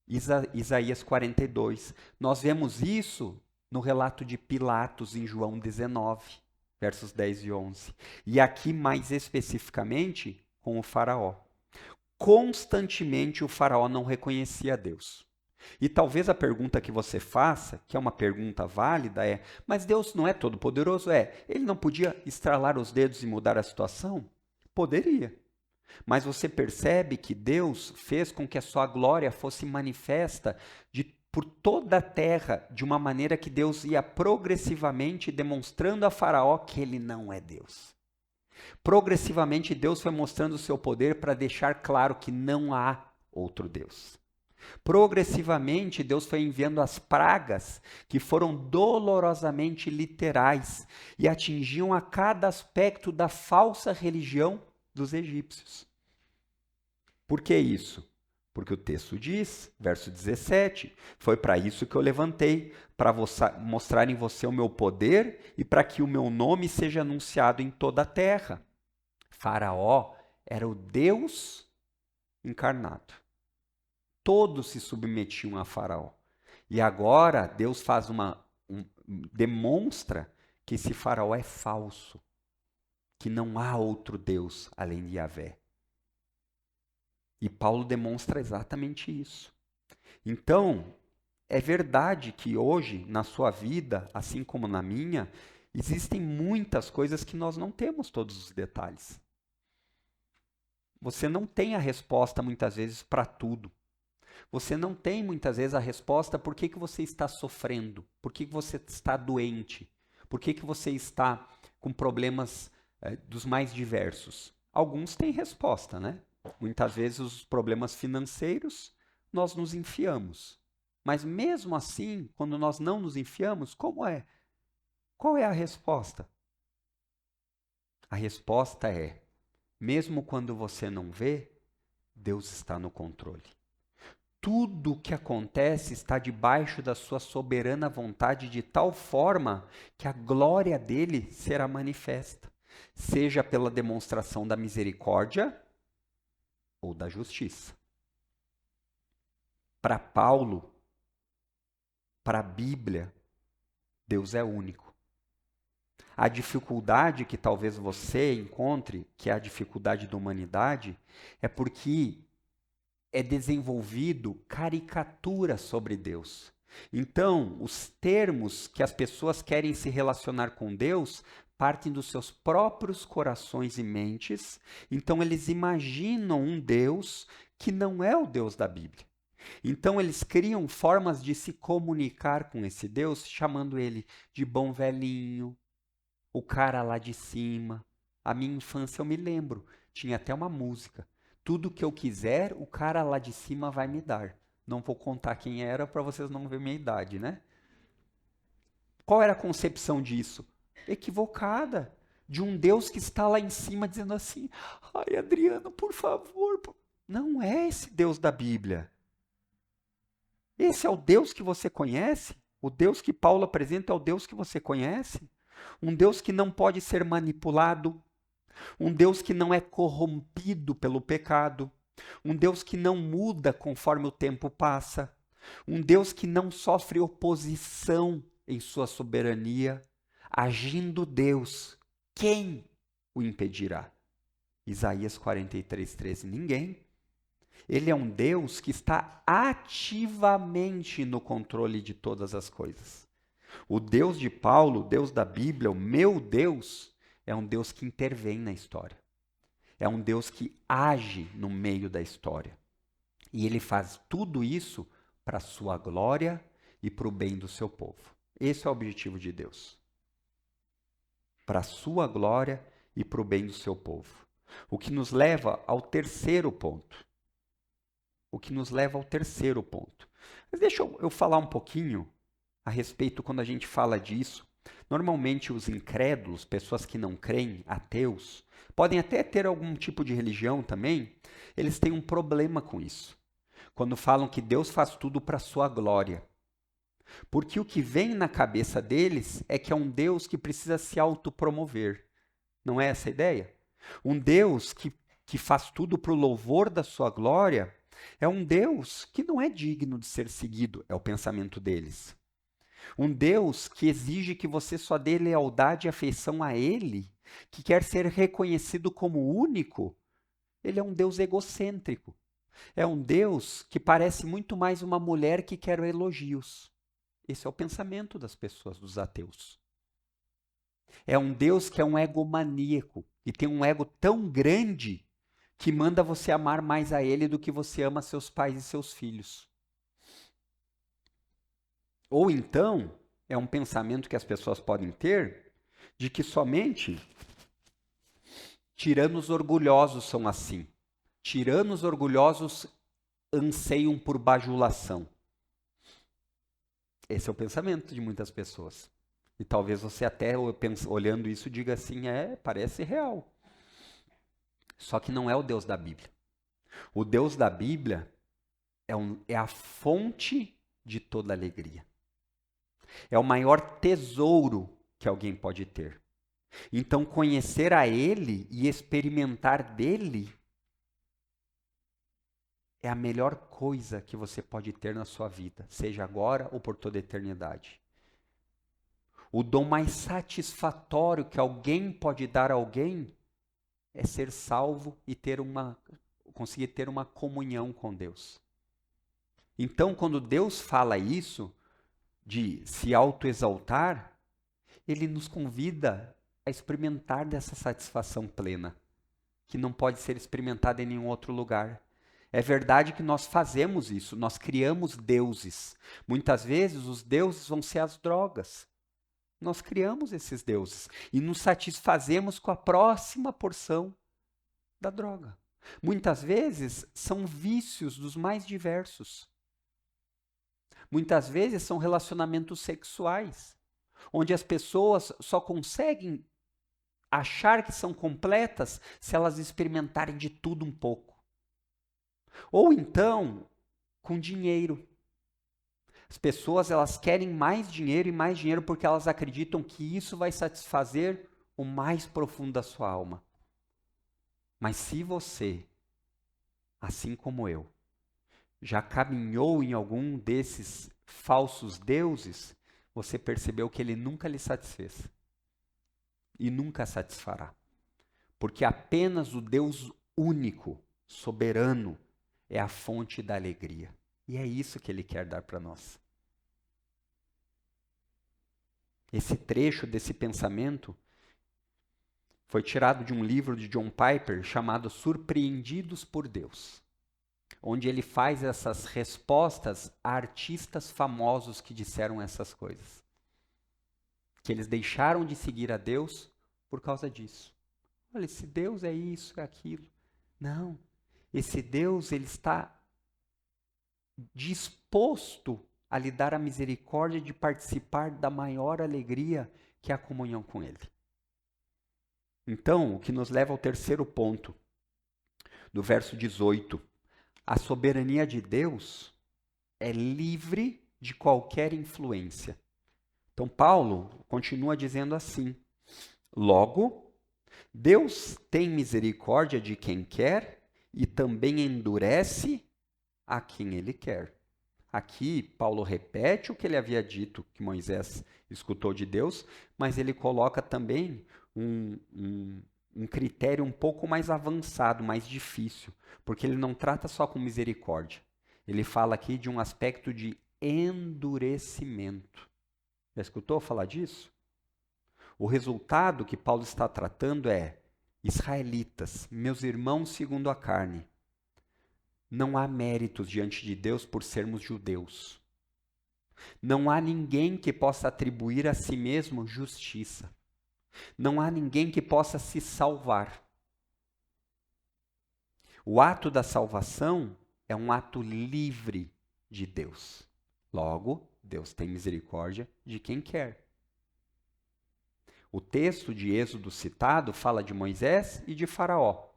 Isaías 42. Nós vemos isso no relato de Pilatos em João 19, versos 10 e 11. E aqui mais especificamente com o faraó. Constantemente o faraó não reconhecia Deus. E talvez a pergunta que você faça, que é uma pergunta válida, é: mas Deus não é todo poderoso? Ele não podia estralar os dedos e mudar a situação? Poderia. Mas você percebe que Deus fez com que a sua glória fosse manifesta por toda a terra, de uma maneira que Deus ia progressivamente demonstrando a Faraó que ele não é Deus. Progressivamente Deus foi mostrando o seu poder para deixar claro que não há outro Deus. Progressivamente Deus foi enviando as pragas que foram dolorosamente literais e atingiam a cada aspecto da falsa religião dos egípcios. Por que isso? Porque o texto diz, verso 17, foi para isso que eu levantei, para mostrar em você o meu poder e para que o meu nome seja anunciado em toda a terra. Faraó era o Deus encarnado. Todos se submetiam a Faraó. E agora Deus demonstra que esse Faraó é falso, que não há outro Deus além de Yahvé. E Paulo demonstra exatamente isso. Então, é verdade que hoje, na sua vida, assim como na minha, existem muitas coisas que nós não temos todos os detalhes. Você não tem a resposta, muitas vezes, para tudo. Você não tem, muitas vezes, a resposta por que você está sofrendo, por que você está doente, por que você está com problemas dos mais diversos. Alguns têm resposta, né? Muitas vezes os problemas financeiros nós nos enfiamos. Mas mesmo assim, quando nós não nos enfiamos, como é? Qual é a resposta? A resposta é: mesmo quando você não vê, Deus está no controle. Tudo o que acontece está debaixo da sua soberana vontade de tal forma que a glória dele será manifesta, seja pela demonstração da misericórdia ou da justiça. Para Paulo, para a Bíblia, Deus é único. A dificuldade que talvez você encontre, que é a dificuldade da humanidade, é porque é desenvolvido caricatura sobre Deus. Então, os termos que as pessoas querem se relacionar com Deus partem dos seus próprios corações e mentes. Então, eles imaginam um Deus que não é o Deus da Bíblia. Então, eles criam formas de se comunicar com esse Deus, chamando ele de bom velhinho, o cara lá de cima. A minha infância, eu me lembro, tinha até uma música. tudo que eu quiser, o cara lá de cima vai me dar. Não vou contar quem era para vocês não verem minha idade, né? Qual era a concepção disso? Equivocada. De um Deus que está lá em cima dizendo assim: ai, Adriano, por favor. Não é esse Deus da Bíblia. Esse é o Deus que você conhece? O Deus que Paulo apresenta é o Deus que você conhece? Um Deus que não pode ser manipulado, um Deus que não é corrompido pelo pecado, um Deus que não muda conforme o tempo passa, um Deus que não sofre oposição em sua soberania. Agindo Deus, quem o impedirá? Isaías 43:13. Ninguém. Ele é um Deus que está ativamente no controle de todas as coisas. O Deus de Paulo, o Deus da Bíblia, o meu Deus, é um Deus que intervém na história. É um Deus que age no meio da história. E ele faz tudo isso para a sua glória e para o bem do seu povo. Esse é o objetivo de Deus. Para a sua glória e para o bem do seu povo. O que nos leva ao terceiro ponto. Mas deixa eu falar um pouquinho a respeito quando a gente fala disso. Normalmente os incrédulos, pessoas que não creem, ateus, podem até ter algum tipo de religião também, eles têm um problema com isso. Quando falam que Deus faz tudo para a sua glória. Porque o que vem na cabeça deles é que é um Deus que precisa se autopromover. Não é essa a ideia? Um Deus que faz tudo para o louvor da sua glória é um Deus que não é digno de ser seguido, é o pensamento deles. Um Deus que exige que você só dê lealdade e afeição a Ele, que quer ser reconhecido como único, ele é um Deus egocêntrico. É um Deus que parece muito mais uma mulher que quer elogios. Esse é o pensamento das pessoas, dos ateus. É um Deus que é um egomaníaco e tem um ego tão grande que manda você amar mais a Ele do que você ama seus pais e seus filhos. Ou então, é um pensamento que as pessoas podem ter de que somente tiranos orgulhosos são assim. Tiranos orgulhosos anseiam por bajulação. Esse é o pensamento de muitas pessoas. E talvez você até olhando isso diga assim, parece real. Só que não é o Deus da Bíblia. O Deus da Bíblia é a fonte de toda alegria. É o maior tesouro que alguém pode ter. Então, conhecer a Ele e experimentar dele é a melhor coisa que você pode ter na sua vida, seja agora ou por toda a eternidade. O dom mais satisfatório que alguém pode dar a alguém é ser salvo e conseguir ter uma comunhão com Deus. Então, quando Deus fala isso, de se autoexaltar, Ele nos convida a experimentar dessa satisfação plena, que não pode ser experimentada em nenhum outro lugar. É verdade que nós fazemos isso, nós criamos deuses. Muitas vezes os deuses vão ser as drogas. Nós criamos esses deuses e nos satisfazemos com a próxima porção da droga. Muitas vezes são vícios dos mais diversos. Muitas vezes são relacionamentos sexuais, onde as pessoas só conseguem achar que são completas se elas experimentarem de tudo um pouco. Ou então, com dinheiro. As pessoas elas querem mais dinheiro e mais dinheiro porque elas acreditam que isso vai satisfazer o mais profundo da sua alma. Mas se você, assim como eu, já caminhou em algum desses falsos deuses, você percebeu que ele nunca lhe satisfez. E nunca satisfará. Porque apenas o Deus único, soberano, é a fonte da alegria. E é isso que Ele quer dar para nós. Esse trecho desse pensamento foi tirado de um livro de John Piper chamado Surpreendidos por Deus, onde ele faz essas respostas a artistas famosos que disseram essas coisas. Que eles deixaram de seguir a Deus por causa disso. Olha, se Deus é isso, é aquilo. Não. Esse Deus, ele está disposto a lhe dar a misericórdia de participar da maior alegria que é a comunhão com Ele. Então, o que nos leva ao terceiro ponto, do verso 18. A soberania de Deus é livre de qualquer influência. Então, Paulo continua dizendo assim: logo, Deus tem misericórdia de quem quer e também endurece a quem Ele quer. Aqui, Paulo repete o que ele havia dito, que Moisés escutou de Deus, mas ele coloca também um critério um pouco mais avançado, mais difícil, porque ele não trata só com misericórdia. Ele fala aqui de um aspecto de endurecimento. Já escutou falar disso? O resultado que Paulo está tratando é: israelitas, meus irmãos segundo a carne, não há méritos diante de Deus por sermos judeus. Não há ninguém que possa atribuir a si mesmo justiça. Não há ninguém que possa se salvar. O ato da salvação é um ato livre de Deus. Logo, Deus tem misericórdia de quem quer. O texto de Êxodo citado fala de Moisés e de Faraó.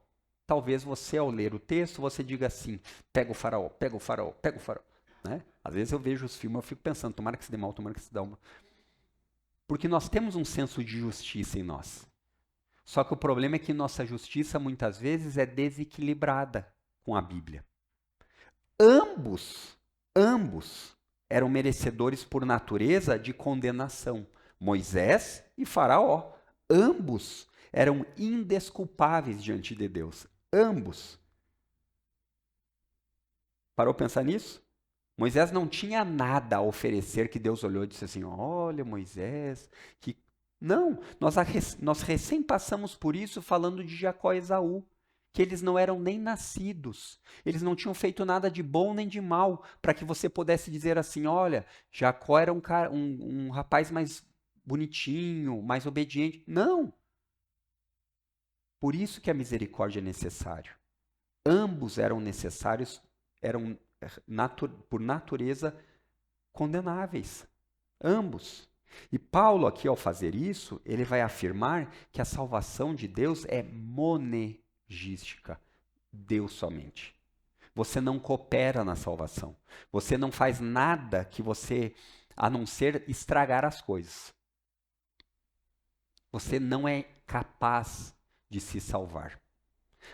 Talvez você, ao ler o texto, você diga assim: pega o faraó, pega o faraó, pega o faraó. Né? Às vezes eu vejo os filmes e fico pensando, tomara que se dê mal, tomara que se dê mal. Porque nós temos um senso de justiça em nós. Só que o problema é que nossa justiça muitas vezes é desequilibrada com a Bíblia. Ambos eram merecedores por natureza de condenação. Moisés e Faraó. Ambos eram indesculpáveis diante de Deus. Ambos. Parou para pensar nisso? Moisés não tinha nada a oferecer que Deus olhou e disse assim: olha, Moisés, que... Não, nós recém passamos por isso falando de Jacó e Esaú, que eles não eram nem nascidos, eles não tinham feito nada de bom nem de mal, para que você pudesse dizer assim: olha, Jacó era um rapaz mais bonitinho, mais obediente. Não! Por isso que a misericórdia é necessária. Ambos eram necessários, eram por natureza condenáveis. Ambos. E Paulo aqui, ao fazer isso, ele vai afirmar que a salvação de Deus é monegística. Deus somente. Você não coopera na salvação. Você não faz nada que você, a não ser estragar as coisas. Você não é capaz de se salvar.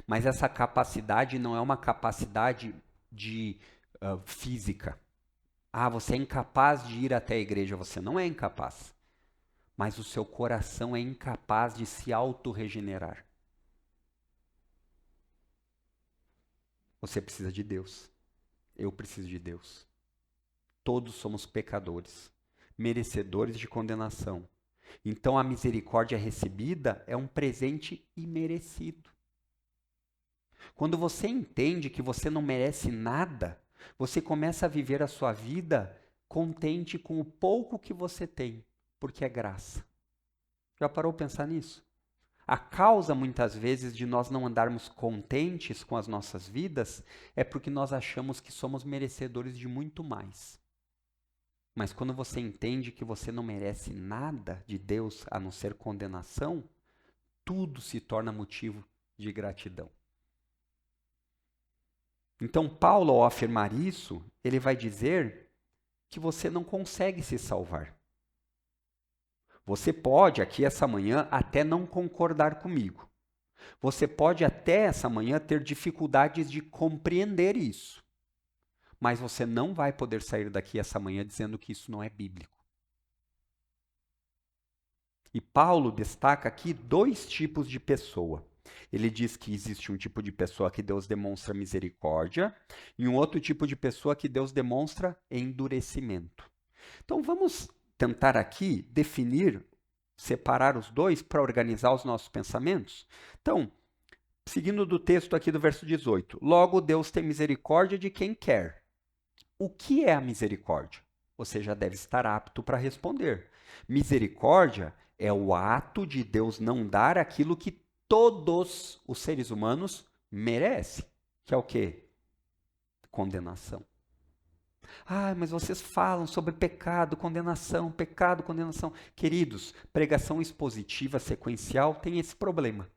Mas essa capacidade não é uma capacidade física. Você é incapaz de ir até a igreja. Você não é incapaz. Mas o seu coração é incapaz de se autorregenerar. Você precisa de Deus. Eu preciso de Deus. Todos somos pecadores, merecedores de condenação. Então a misericórdia recebida é um presente imerecido. Quando você entende que você não merece nada, você começa a viver a sua vida contente com o pouco que você tem, porque é graça. Já parou para pensar nisso? A causa, muitas vezes, de nós não andarmos contentes com as nossas vidas é porque nós achamos que somos merecedores de muito mais. Mas quando você entende que você não merece nada de Deus a não ser condenação, tudo se torna motivo de gratidão. Então, Paulo, ao afirmar isso, ele vai dizer que você não consegue se salvar. Você pode, aqui essa manhã, até não concordar comigo. Você pode até essa manhã ter dificuldades de compreender isso. Mas você não vai poder sair daqui essa manhã dizendo que isso não é bíblico. E Paulo destaca aqui 2 tipos de pessoa. Ele diz que existe um tipo de pessoa que Deus demonstra misericórdia e um outro tipo de pessoa que Deus demonstra endurecimento. Então vamos tentar aqui definir, separar os dois para organizar os nossos pensamentos. Então, seguindo do texto aqui do verso 18. Logo, Deus tem misericórdia de quem quer. O que é a misericórdia? Você já deve estar apto para responder. Misericórdia é o ato de Deus não dar aquilo que todos os seres humanos merecem. que é o quê? Condenação. Ah, mas vocês falam sobre pecado, condenação, pecado, condenação. Queridos, pregação expositiva sequencial tem esse problema.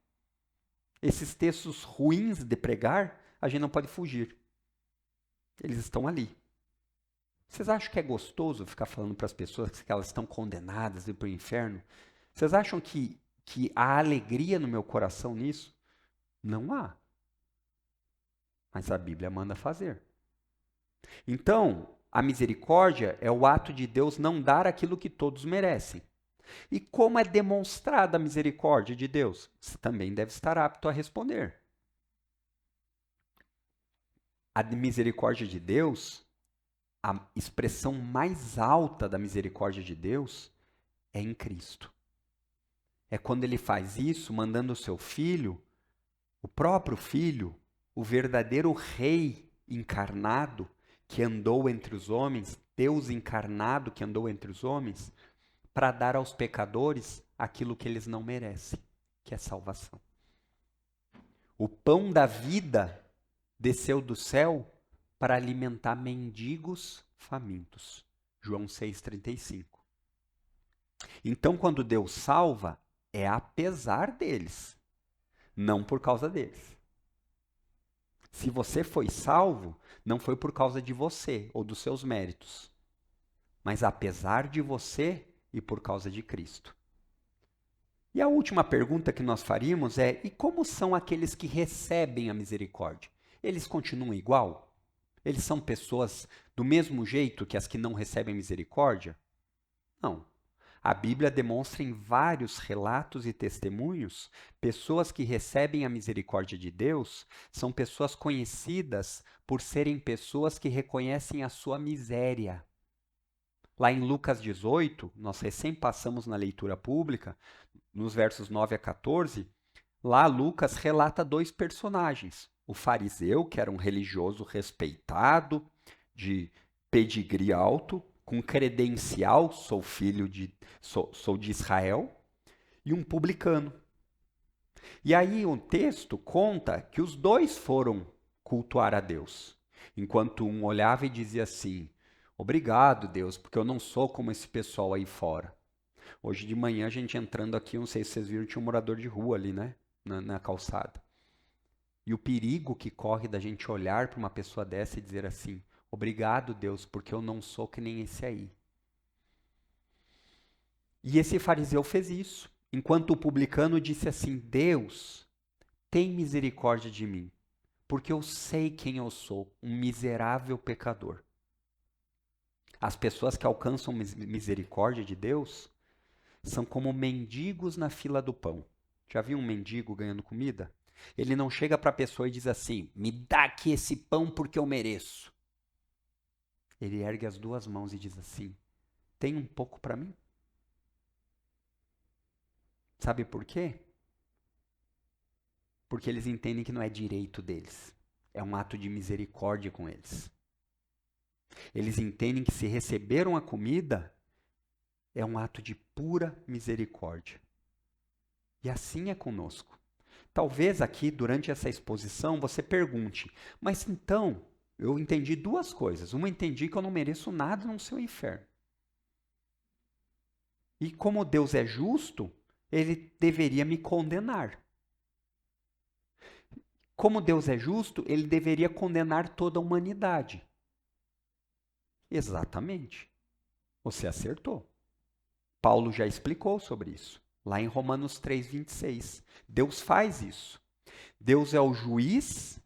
Esses textos ruins de pregar, a gente não pode fugir. Eles estão ali. Vocês acham que é gostoso ficar falando para as pessoas que elas estão condenadas de ir para o inferno? Vocês acham que há alegria no meu coração nisso? Não há. Mas a Bíblia manda fazer. Então, a misericórdia é o ato de Deus não dar aquilo que todos merecem. E como é demonstrada a misericórdia de Deus? Você também deve estar apto a responder. A misericórdia de Deus, a expressão mais alta da misericórdia de Deus é em Cristo. É quando ele faz isso, mandando o seu filho, o próprio filho, o verdadeiro rei encarnado, que andou entre os homens, Deus encarnado que andou entre os homens, para dar aos pecadores aquilo que eles não merecem, que é salvação. O pão da vida desceu do céu para alimentar mendigos famintos. João 6,35. Então, quando Deus salva, é apesar deles, não por causa deles. Se você foi salvo, não foi por causa de você ou dos seus méritos, mas apesar de você e por causa de Cristo. E a última pergunta que nós faríamos é: e como são aqueles que recebem a misericórdia? Eles continuam igual? Eles são pessoas do mesmo jeito que as que não recebem misericórdia? Não. A Bíblia demonstra em vários relatos e testemunhos, pessoas que recebem a misericórdia de Deus são pessoas conhecidas por serem pessoas que reconhecem a sua miséria. Lá em Lucas 18, nós recém passamos na leitura pública, nos versos 9 a 14, lá Lucas relata dois personagens. O fariseu, que era um religioso respeitado, de pedigree alto, com credencial, sou de Israel, e um publicano. E aí o texto conta que os dois foram cultuar a Deus, enquanto um olhava e dizia assim: obrigado, Deus, porque eu não sou como esse pessoal aí fora. Hoje de manhã a gente entrando aqui, não sei se vocês viram, tinha um morador de rua ali, né, na calçada. E o perigo que corre da gente olhar para uma pessoa dessa e dizer assim: obrigado, Deus, porque eu não sou que nem esse aí. E esse fariseu fez isso, enquanto o publicano disse assim: Deus, tem misericórdia de mim, porque eu sei quem eu sou, um miserável pecador. As pessoas que alcançam misericórdia de Deus são como mendigos na fila do pão. Já viu um mendigo ganhando comida? Ele não chega para a pessoa e diz assim: me dá aqui esse pão porque eu mereço. Ele ergue as duas mãos e diz assim: tem um pouco para mim? Sabe por quê? Porque eles entendem que não é direito deles. É um ato de misericórdia com eles. Eles entendem que se receberam a comida, é um ato de pura misericórdia. E assim é conosco. Talvez aqui, durante essa exposição, você pergunte: mas então, eu entendi duas coisas. Uma, entendi que eu não mereço nada no seu inferno. E como Deus é justo, ele deveria me condenar. Como Deus é justo, ele deveria condenar toda a humanidade. Exatamente. Você acertou. Paulo já explicou sobre isso. Lá em Romanos 3:26. Deus faz isso. Deus é o juiz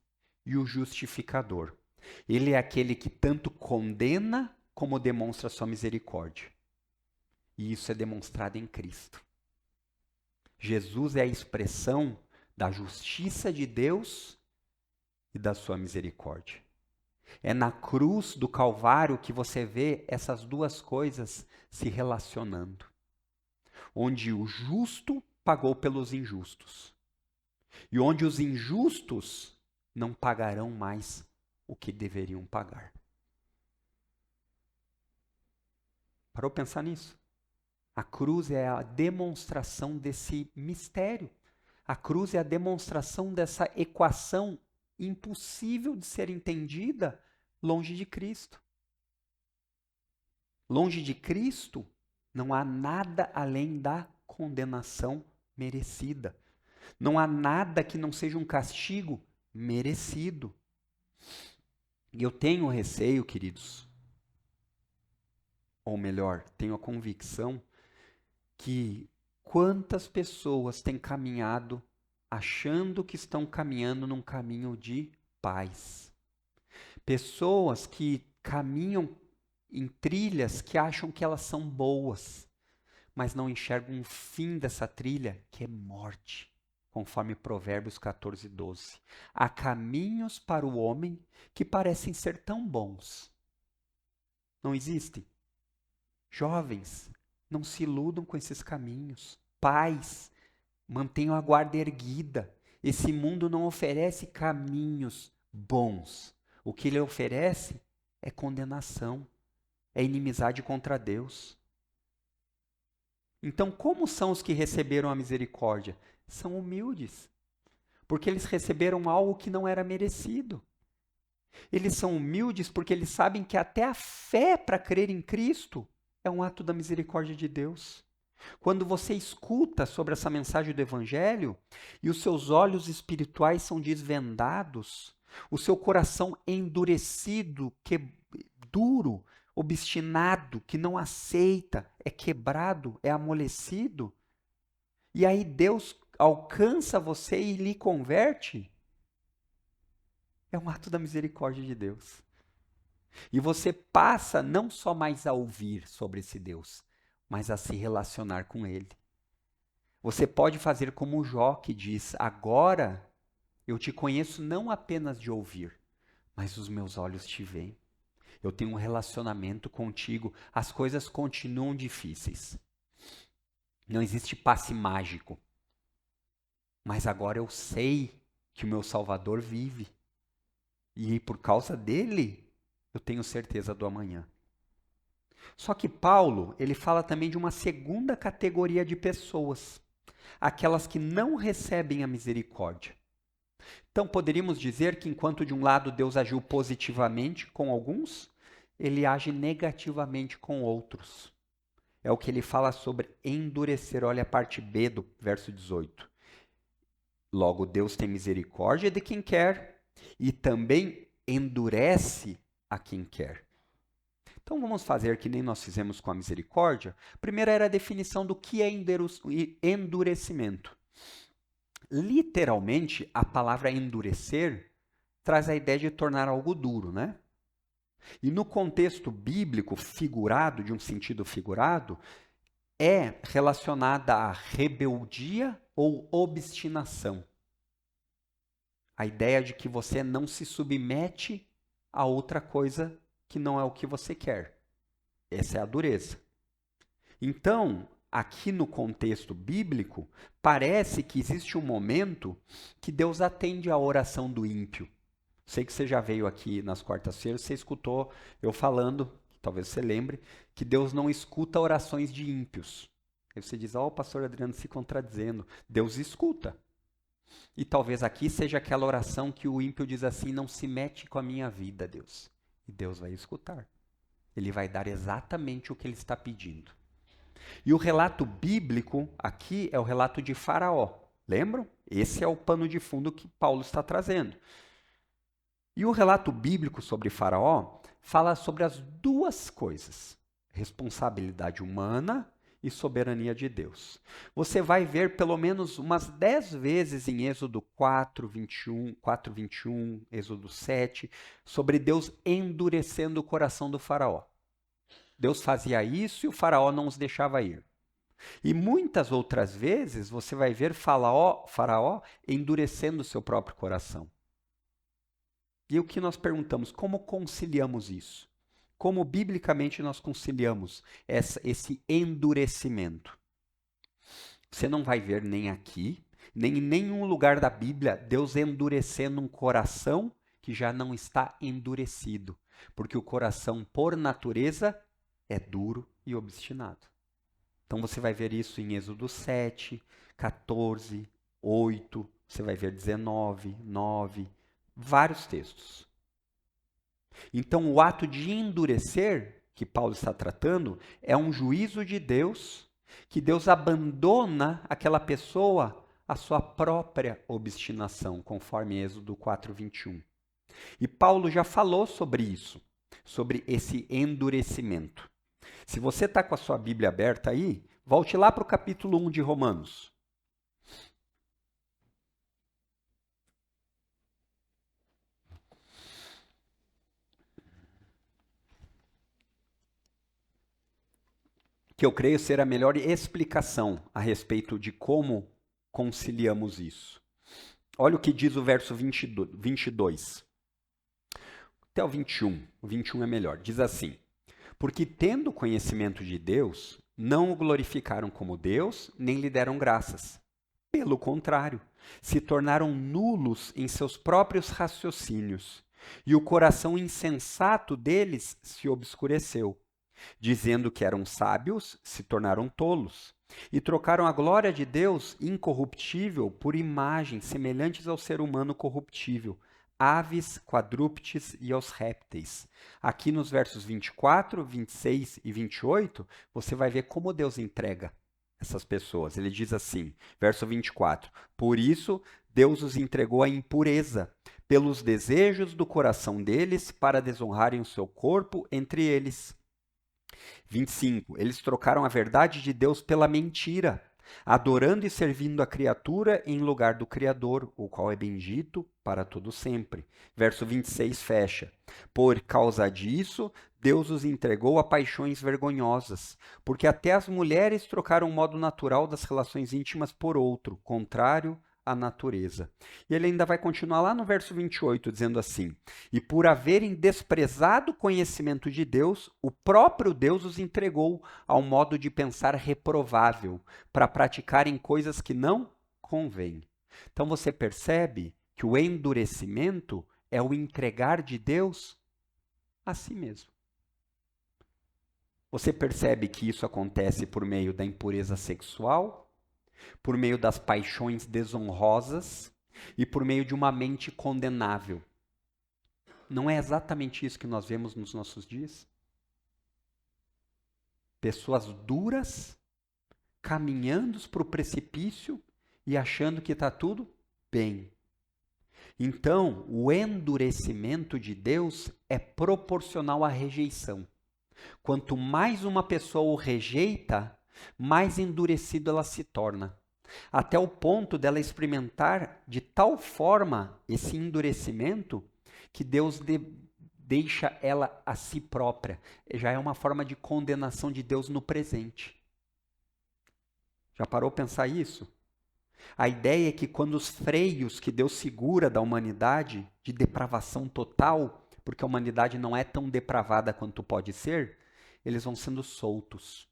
e o justificador. Ele é aquele que tanto condena como demonstra sua misericórdia. E isso é demonstrado em Cristo. Jesus é a expressão da justiça de Deus e da sua misericórdia. É na cruz do Calvário que você vê essas duas coisas se relacionando. Onde o justo pagou pelos injustos. E onde os injustos não pagarão mais o que deveriam pagar. Parou pensar nisso? A cruz é a demonstração desse mistério. A cruz é a demonstração dessa equação impossível de ser entendida longe de Cristo. Longe de Cristo, não há nada além da condenação merecida. Não há nada que não seja um castigo merecido. E eu tenho receio, queridos, ou melhor, tenho a convicção que quantas pessoas têm caminhado achando que estão caminhando num caminho de paz. Pessoas que caminham em trilhas que acham que elas são boas, mas não enxergam um fim dessa trilha, que é morte, conforme Provérbios 14, 12. Há caminhos para o homem que parecem ser tão bons. Não existem? Jovens, não se iludam com esses caminhos. Pais, mantenham a guarda erguida. Esse mundo não oferece caminhos bons. O que ele oferece é condenação, é inimizade contra Deus. Então, como são os que receberam a misericórdia? São humildes, porque eles receberam algo que não era merecido. Eles são humildes porque eles sabem que até a fé para crer em Cristo é um ato da misericórdia de Deus. Quando você escuta sobre essa mensagem do Evangelho e os seus olhos espirituais são desvendados, o seu coração endurecido, duro, obstinado, que não aceita, é quebrado, é amolecido, e aí Deus alcança você e lhe converte, é um ato da misericórdia de Deus. E você passa não só mais a ouvir sobre esse Deus, mas a se relacionar com Ele. Você pode fazer como Jó, que diz: agora eu te conheço não apenas de ouvir, mas os meus olhos te veem. Eu tenho um relacionamento contigo. As coisas continuam difíceis. Não existe passe mágico. Mas agora eu sei que o meu Salvador vive. E por causa dele, eu tenho certeza do amanhã. Só que Paulo, ele fala também de uma segunda categoria de pessoas. Aquelas que não recebem a misericórdia. Então poderíamos dizer que enquanto de um lado Deus agiu positivamente com alguns, ele age negativamente com outros. É o que ele fala sobre endurecer. Olha a parte B do verso 18. Logo, Deus tem misericórdia de quem quer e também endurece a quem quer. Então vamos fazer que nem nós fizemos com a misericórdia. Primeiro era a definição do que é endurecimento. Literalmente, a palavra endurecer traz a ideia de tornar algo duro, né? E no contexto bíblico, figurado, de um sentido figurado, é relacionada à rebeldia ou obstinação. A ideia de que você não se submete a outra coisa que não é o que você quer. Essa é a dureza. Então, aqui no contexto bíblico, parece que existe um momento que Deus atende à oração do ímpio. Sei que você já veio aqui nas quartas-feiras, você escutou eu falando, talvez você lembre, que Deus não escuta orações de ímpios. Aí você diz, o pastor Adriano se contradizendo. Deus escuta. E talvez aqui seja aquela oração que o ímpio diz assim, não se mete com a minha vida, Deus. E Deus vai escutar. Ele vai dar exatamente o que ele está pedindo. E o relato bíblico aqui é o relato de Faraó. Lembram? Esse é o pano de fundo que Paulo está trazendo. E o relato bíblico sobre Faraó fala sobre as duas coisas: responsabilidade humana e soberania de Deus. Você vai ver pelo menos umas 10 vezes em Êxodo 4, 21, Êxodo 7, sobre Deus endurecendo o coração do Faraó. Deus fazia isso e o Faraó não os deixava ir. E muitas outras vezes você vai ver Faraó endurecendo o seu próprio coração. E o que nós perguntamos, como conciliamos isso? Como biblicamente nós conciliamos esse endurecimento? Você não vai ver nem aqui, nem em nenhum lugar da Bíblia, Deus endurecendo um coração que já não está endurecido. Porque o coração, por natureza, é duro e obstinado. Então você vai ver isso em Êxodo 7, 14, 8, você vai ver 19, 9, Vários textos. Então, o ato de endurecer, que Paulo está tratando, é um juízo de Deus, que Deus abandona aquela pessoa à sua própria obstinação, conforme Êxodo 4:21. E Paulo já falou sobre isso, sobre esse endurecimento. Se você está com a sua Bíblia aberta aí, volte lá para o capítulo 1 de Romanos. Que eu creio ser a melhor explicação a respeito de como conciliamos isso. Olha o que diz o verso 22. Até o 21. O 21 é melhor. Diz assim: porque tendo conhecimento de Deus, não o glorificaram como Deus, nem lhe deram graças. Pelo contrário, se tornaram nulos em seus próprios raciocínios, e o coração insensato deles se obscureceu. Dizendo que eram sábios, se tornaram tolos, e trocaram a glória de Deus incorruptível por imagens semelhantes ao ser humano corruptível, aves, quadrúpedes e aos répteis. Aqui nos versos 24, 26 e 28, você vai ver como Deus entrega essas pessoas. Ele diz assim, verso 24: por isso Deus os entregou à impureza, pelos desejos do coração deles, para desonrarem o seu corpo entre eles. 25. Eles trocaram a verdade de Deus pela mentira, adorando e servindo a criatura em lugar do Criador, o qual é bendito para todo sempre. Verso 26 fecha. Por causa disso, Deus os entregou a paixões vergonhosas, porque até as mulheres trocaram o modo natural das relações íntimas por outro, contrário à natureza. E ele ainda vai continuar lá no verso 28, dizendo assim: e por haverem desprezado o conhecimento de Deus, o próprio Deus os entregou ao modo de pensar reprovável, para praticarem coisas que não convêm. Então você percebe que o endurecimento é o entregar de Deus a si mesmo. Você percebe que isso acontece por meio da impureza sexual, por meio das paixões desonrosas e por meio de uma mente condenável. Não é exatamente isso que nós vemos nos nossos dias? Pessoas duras, caminhando para o precipício e achando que está tudo bem. Então, o endurecimento de Deus é proporcional à rejeição. Quanto mais uma pessoa o rejeita, mais endurecido ela se torna. Até o ponto dela experimentar de tal forma esse endurecimento que Deus deixa ela a si própria. Já é uma forma de condenação de Deus no presente. Já parou a pensar isso? A ideia é que quando os freios que Deus segura da humanidade, de depravação total, porque a humanidade não é tão depravada quanto pode ser, eles vão sendo soltos.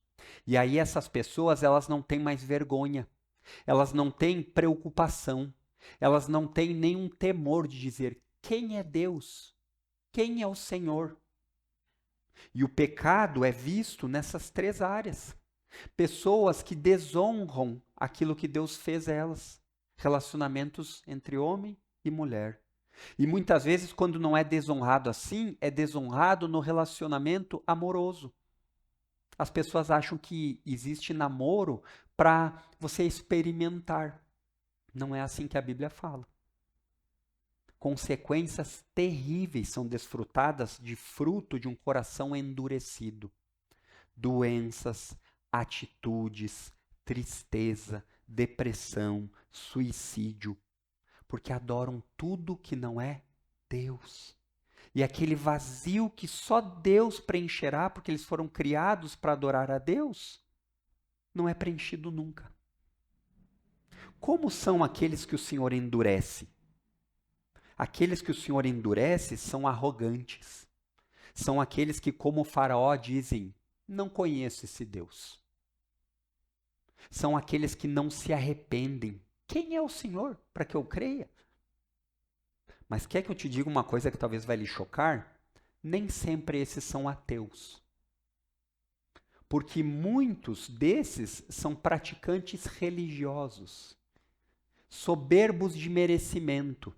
E aí essas pessoas, elas não têm mais vergonha, elas não têm preocupação, elas não têm nenhum temor de dizer quem é Deus, quem é o Senhor. E o pecado é visto nessas três áreas. Pessoas que desonram aquilo que Deus fez a elas. Relacionamentos entre homem e mulher. E muitas vezes, quando não é desonrado assim, é desonrado no relacionamento amoroso. As pessoas acham que existe namoro para você experimentar. Não é assim que a Bíblia fala. Consequências terríveis são desfrutadas de fruto de um coração endurecido. Doenças, atitudes, tristeza, depressão, suicídio, porque adoram tudo que não é Deus. E aquele vazio que só Deus preencherá, porque eles foram criados para adorar a Deus, não é preenchido nunca. Como são aqueles que o Senhor endurece? Aqueles que o Senhor endurece são arrogantes. São aqueles que, como o Faraó, dizem: não conheço esse Deus. São aqueles que não se arrependem. Quem é o Senhor para que eu creia? Mas quer que eu te diga uma coisa que talvez vai lhe chocar? Nem sempre esses são ateus. Porque muitos desses são praticantes religiosos, soberbos de merecimento,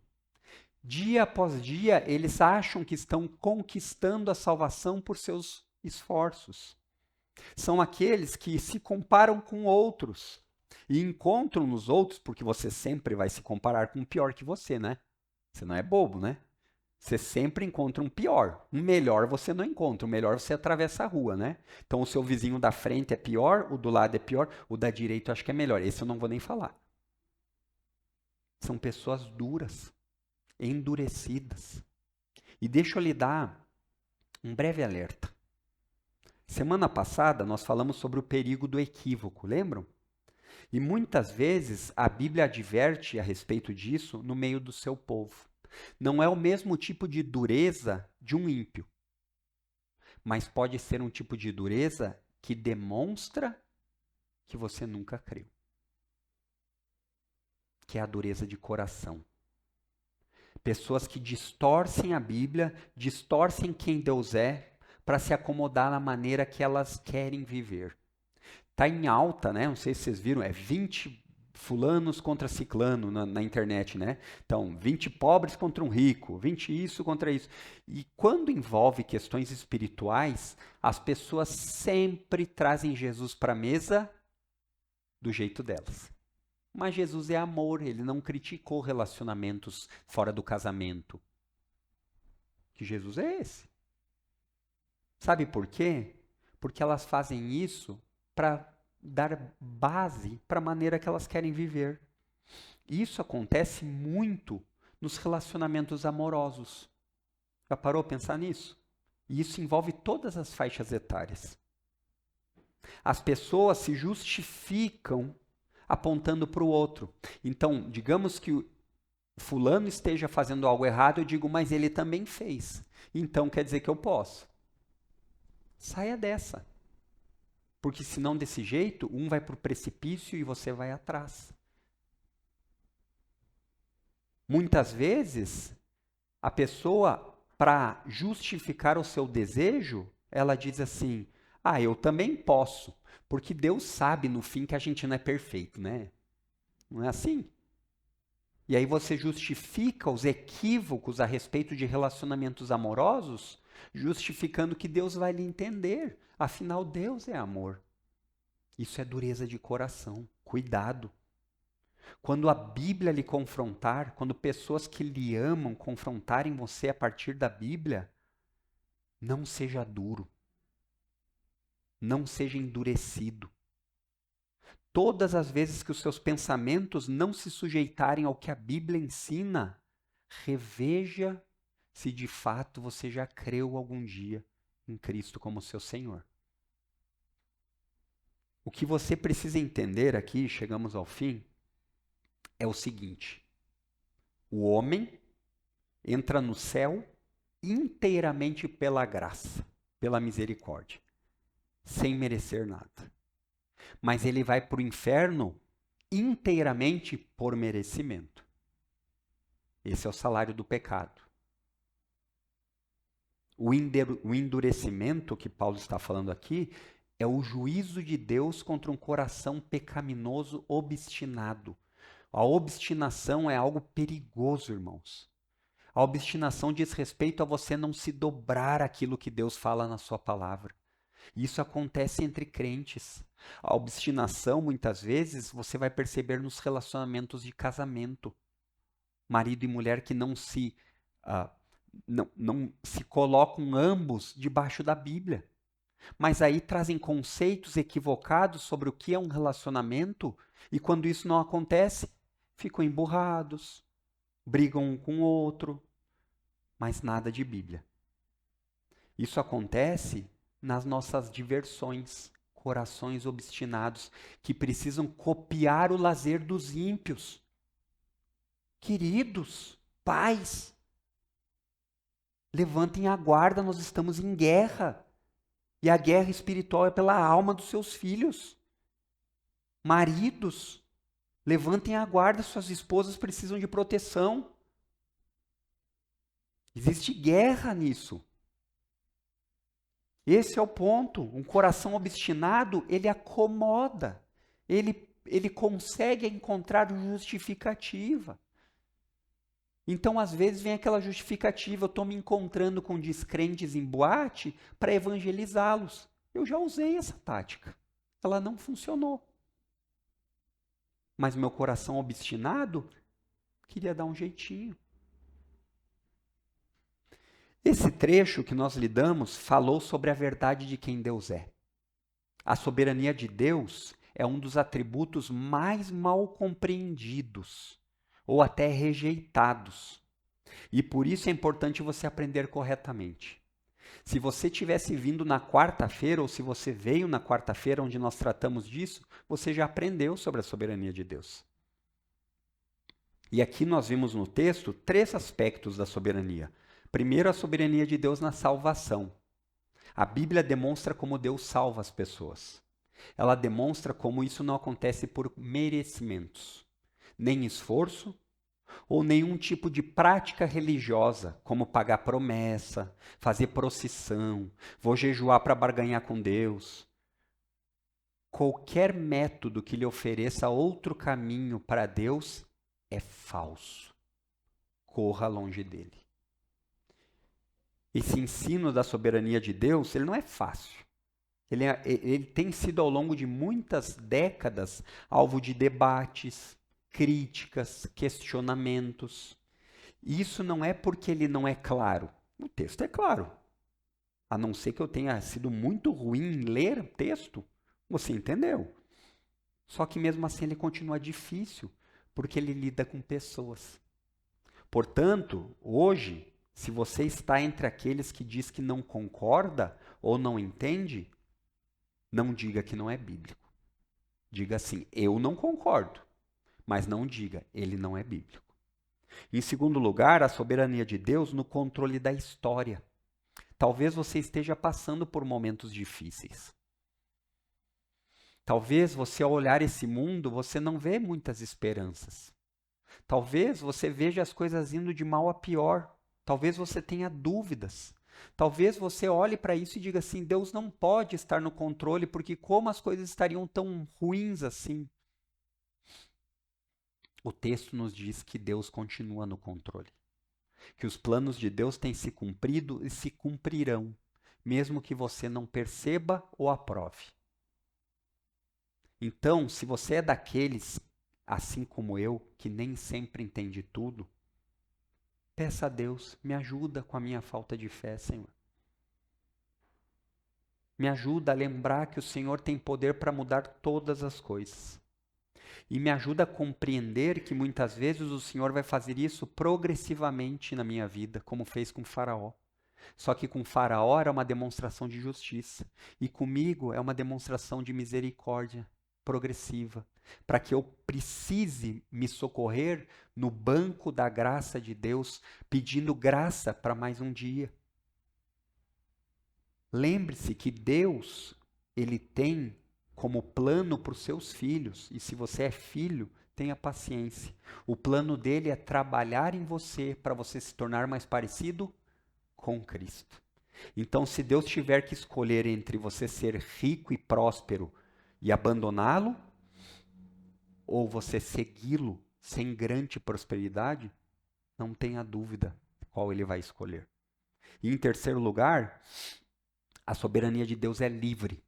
Dia após dia, eles acham que estão conquistando a salvação por seus esforços. São aqueles que se comparam com outros e encontram nos outros, porque você sempre vai se comparar com um pior que você, né? Você não é bobo, né? Você sempre encontra um pior. Um melhor você não encontra. O melhor você atravessa a rua, né? Então o seu vizinho da frente é pior, o do lado é pior, o da direita eu acho que é melhor. Esse eu não vou nem falar. São pessoas duras, endurecidas. E deixa eu lhe dar um breve alerta. Semana passada nós falamos sobre o perigo do equívoco, lembram? E muitas vezes a Bíblia adverte a respeito disso no meio do seu povo. Não é o mesmo tipo de dureza de um ímpio, mas pode ser um tipo de dureza que demonstra que você nunca creu. Que é a dureza de coração. Pessoas que distorcem a Bíblia, distorcem quem Deus é, para se acomodar na maneira que elas querem viver. Está em alta, né? Não sei se vocês viram, é 20 fulanos contra ciclano na internet, né? Então, 20 pobres contra um rico, 20 isso contra isso. E quando envolve questões espirituais, as pessoas sempre trazem Jesus para a mesa do jeito delas. Mas Jesus é amor, ele não criticou relacionamentos fora do casamento. Que Jesus é esse? Sabe por quê? Porque elas fazem isso para dar base para a maneira que elas querem viver. Isso acontece muito nos relacionamentos amorosos. Já parou a pensar nisso? E isso envolve todas as faixas etárias. As pessoas se justificam apontando para o outro. Então, digamos que o fulano esteja fazendo algo errado, eu digo, mas ele também fez. Então quer dizer que eu posso. Saia dessa. Porque senão desse jeito, um vai para o precipício e você vai atrás. Muitas vezes, a pessoa, para justificar o seu desejo, ela diz assim, eu também posso. Porque Deus sabe no fim que a gente não é perfeito, né? Não é assim? E aí você justifica os equívocos a respeito de relacionamentos amorosos, justificando que Deus vai lhe entender. Afinal, Deus é amor. Isso é dureza de coração. Cuidado. Quando a Bíblia lhe confrontar, quando pessoas que lhe amam confrontarem você a partir da Bíblia, não seja duro. Não seja endurecido. Todas as vezes que os seus pensamentos não se sujeitarem ao que a Bíblia ensina, reveja se de fato você já creu algum dia em Cristo como seu Senhor. O que você precisa entender aqui, chegamos ao fim, é o seguinte: o homem entra no céu inteiramente pela graça, pela misericórdia, sem merecer nada. Mas ele vai para o inferno inteiramente por merecimento. Esse é o salário do pecado. O endurecimento que Paulo está falando aqui é o juízo de Deus contra um coração pecaminoso obstinado. A obstinação é algo perigoso, irmãos. A obstinação diz respeito a você não se dobrar àquilo que Deus fala na sua palavra. Isso acontece entre crentes. A obstinação, muitas vezes, você vai perceber nos relacionamentos de casamento. Marido e mulher que não se colocam ambos debaixo da Bíblia. Mas aí trazem conceitos equivocados sobre o que é um relacionamento, e quando isso não acontece, ficam emburrados, brigam um com o outro, mas nada de Bíblia. Isso acontece nas nossas diversões, corações obstinados, que precisam copiar o lazer dos ímpios. Queridos, pais, levantem a guarda, nós estamos em guerra. E a guerra espiritual é pela alma dos seus filhos. Maridos, levantem a guarda, suas esposas precisam de proteção. Existe guerra nisso. Esse é o ponto. Um coração obstinado, ele acomoda. Ele consegue encontrar justificativa. Então, às vezes, vem aquela justificativa, eu estou me encontrando com descrentes em boate para evangelizá-los. Eu já usei essa tática. Ela não funcionou. Mas meu coração obstinado queria dar um jeitinho. Esse trecho que nós lidamos falou sobre a verdade de quem Deus é. A soberania de Deus é um dos atributos mais mal compreendidos ou até rejeitados. E por isso é importante você aprender corretamente. Se você tivesse vindo na quarta-feira, ou se você veio na quarta-feira onde nós tratamos disso, você já aprendeu sobre a soberania de Deus. E aqui nós vimos no texto 3 aspectos da soberania. Primeiro, a soberania de Deus na salvação. A Bíblia demonstra como Deus salva as pessoas. Ela demonstra como isso não acontece por merecimentos, nem esforço, ou nenhum tipo de prática religiosa, como pagar promessa, fazer procissão, vou jejuar para barganhar com Deus. Qualquer método que lhe ofereça outro caminho para Deus é falso. Corra longe dele. Esse ensino da soberania de Deus, ele não é fácil. Ele tem sido ao longo de muitas décadas alvo de debates, críticas, questionamentos. Isso não é porque ele não é claro. O texto é claro. A não ser que eu tenha sido muito ruim em ler o texto, você entendeu. Só que mesmo assim ele continua difícil, porque ele lida com pessoas. Portanto, hoje, se você está entre aqueles que diz que não concorda ou não entende, não diga que não é bíblico. Diga assim, eu não concordo, mas não diga, ele não é bíblico. Em segundo lugar, a soberania de Deus no controle da história. Talvez você esteja passando por momentos difíceis. Talvez você, ao olhar esse mundo, você não vê muitas esperanças. Talvez você veja as coisas indo de mal a pior. Talvez você tenha dúvidas. Talvez você olhe para isso e diga assim, Deus não pode estar no controle, porque como as coisas estariam tão ruins assim? O texto nos diz que Deus continua no controle. Que os planos de Deus têm se cumprido e se cumprirão, mesmo que você não perceba ou aprove. Então, se você é daqueles, assim como eu, que nem sempre entende tudo, peça a Deus, me ajuda com a minha falta de fé, Senhor. Me ajuda a lembrar que o Senhor tem poder para mudar todas as coisas. E me ajuda a compreender que muitas vezes o Senhor vai fazer isso progressivamente na minha vida, como fez com Faraó. Só que com Faraó era uma demonstração de justiça. E comigo é uma demonstração de misericórdia progressiva. Para que eu precise me socorrer no banco da graça de Deus, pedindo graça para mais um dia. Lembre-se que Deus, ele tem como plano para os seus filhos, e se você é filho, tenha paciência. O plano dele é trabalhar em você para você se tornar mais parecido com Cristo. Então, se Deus tiver que escolher entre você ser rico e próspero e abandoná-lo, ou você segui-lo sem grande prosperidade, não tenha dúvida qual ele vai escolher. E em terceiro lugar, a soberania de Deus é livre.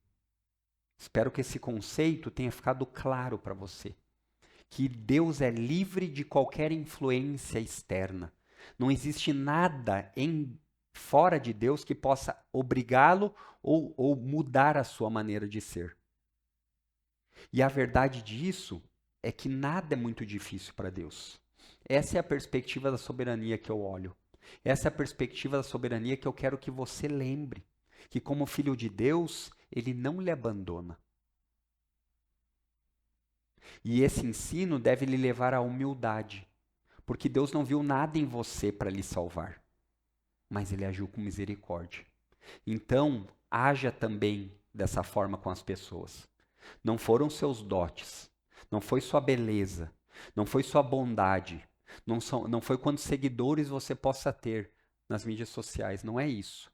Espero que esse conceito tenha ficado claro para você. Que Deus é livre de qualquer influência externa. Não existe nada fora de Deus que possa obrigá-lo ou mudar a sua maneira de ser. E a verdade disso é que nada é muito difícil para Deus. Essa é a perspectiva da soberania que eu olho. Essa é a perspectiva da soberania que eu quero que você lembre. Que como filho de Deus, ele não lhe abandona. E esse ensino deve lhe levar à humildade, porque Deus não viu nada em você para lhe salvar, mas ele agiu com misericórdia. Então, haja também dessa forma com as pessoas. Não foram seus dotes, não foi sua beleza, não foi sua bondade, não foi quantos seguidores você possa ter nas mídias sociais, não é isso.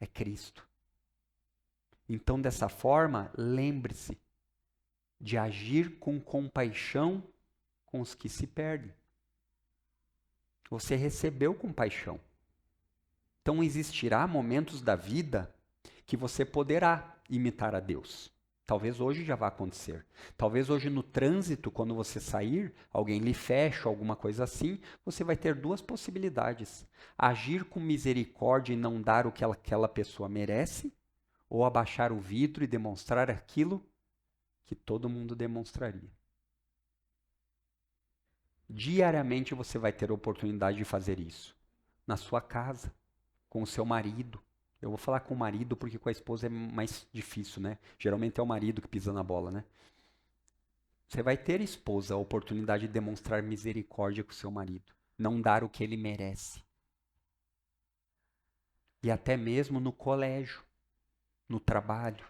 É Cristo. Então, dessa forma, lembre-se de agir com compaixão com os que se perdem. Você recebeu compaixão. Então existirá momentos da vida que você poderá imitar a Deus. Talvez hoje já vá acontecer. Talvez hoje no trânsito, quando você sair, alguém lhe fecha, alguma coisa assim, você vai ter duas possibilidades. Agir com misericórdia e não dar o que aquela pessoa merece, ou abaixar o vidro e demonstrar aquilo que todo mundo demonstraria. Diariamente você vai ter a oportunidade de fazer isso. Na sua casa, com o seu marido. Eu vou falar com o marido porque com a esposa é mais difícil, né? Geralmente é o marido que pisa na bola, né? Você vai ter, esposa, a oportunidade de demonstrar misericórdia com o seu marido. Não dar o que ele merece. E até mesmo no colégio, no trabalho.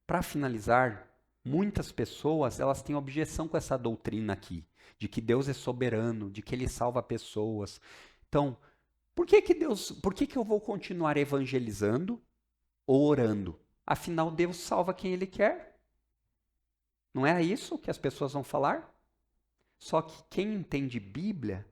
Para finalizar, muitas pessoas, elas têm objeção com essa doutrina aqui, de que Deus é soberano, de que ele salva pessoas. Então, por que eu vou continuar evangelizando ou orando? Afinal, Deus salva quem ele quer. Não é isso que as pessoas vão falar? Só que quem entende Bíblia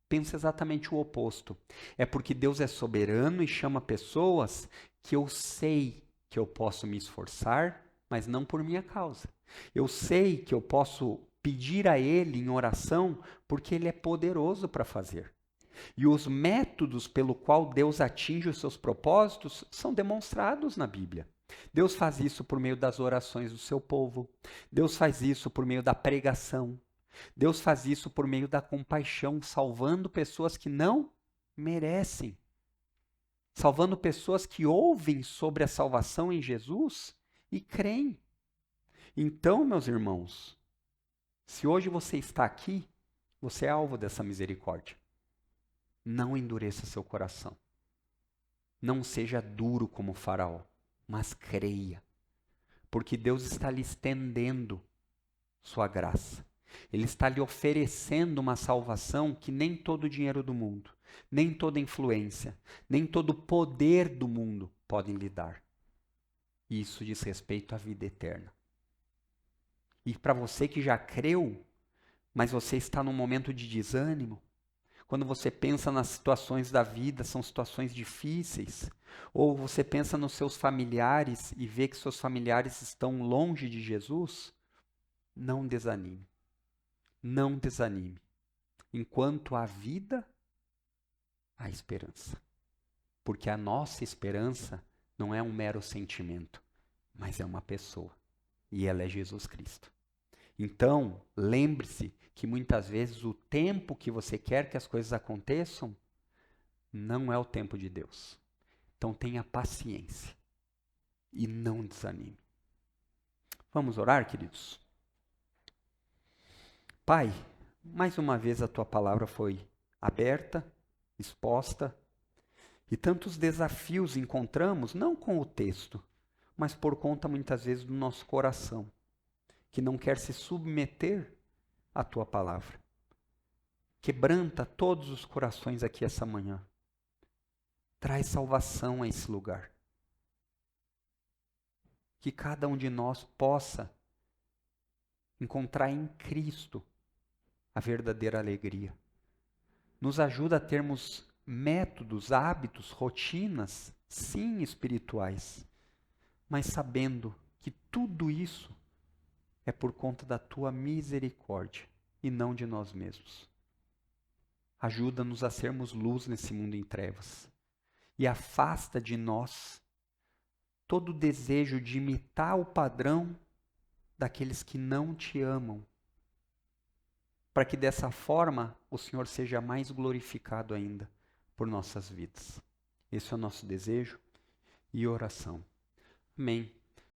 pensa exatamente o oposto. É porque Deus é soberano e chama pessoas que eu sei que eu posso me esforçar, mas não por minha causa. Eu sei que eu posso pedir a Ele em oração porque Ele é poderoso para fazer. E os métodos pelo qual Deus atinge os seus propósitos são demonstrados na Bíblia. Deus faz isso por meio das orações do seu povo. Deus faz isso por meio da pregação. Deus faz isso por meio da compaixão, salvando pessoas que não merecem. Salvando pessoas que ouvem sobre a salvação em Jesus e creem. Então, meus irmãos, se hoje você está aqui, você é alvo dessa misericórdia. Não endureça seu coração. Não seja duro como Faraó, mas creia. Porque Deus está lhe estendendo sua graça. Ele está lhe oferecendo uma salvação que nem todo o dinheiro do mundo, nem toda influência, nem todo o poder do mundo podem lhe dar. Isso diz respeito à vida eterna. E para você que já creu, mas você está num momento de desânimo, quando você pensa nas situações da vida, são situações difíceis, ou você pensa nos seus familiares e vê que seus familiares estão longe de Jesus, não desanime. Não desanime. Enquanto há vida, há esperança. Porque a nossa esperança não é um mero sentimento, mas é uma pessoa. E ela é Jesus Cristo. Então, lembre-se que muitas vezes o tempo que você quer que as coisas aconteçam não é o tempo de Deus. Então tenha paciência e não desanime. Vamos orar, queridos? Pai, mais uma vez a tua palavra foi aberta, exposta, e tantos desafios encontramos, não com o texto, mas por conta muitas vezes do nosso coração, que não quer se submeter à tua palavra. Quebranta todos os corações aqui essa manhã. Traz salvação a esse lugar. Que cada um de nós possa encontrar em Cristo a verdadeira alegria. Nos ajuda a termos métodos, hábitos, rotinas, sim, espirituais, mas sabendo que tudo isso é por conta da tua misericórdia e não de nós mesmos. Ajuda-nos a sermos luz nesse mundo em trevas e afasta de nós todo o desejo de imitar o padrão daqueles que não te amam, para que dessa forma o Senhor seja mais glorificado ainda por nossas vidas. Esse é o nosso desejo e oração. Amém.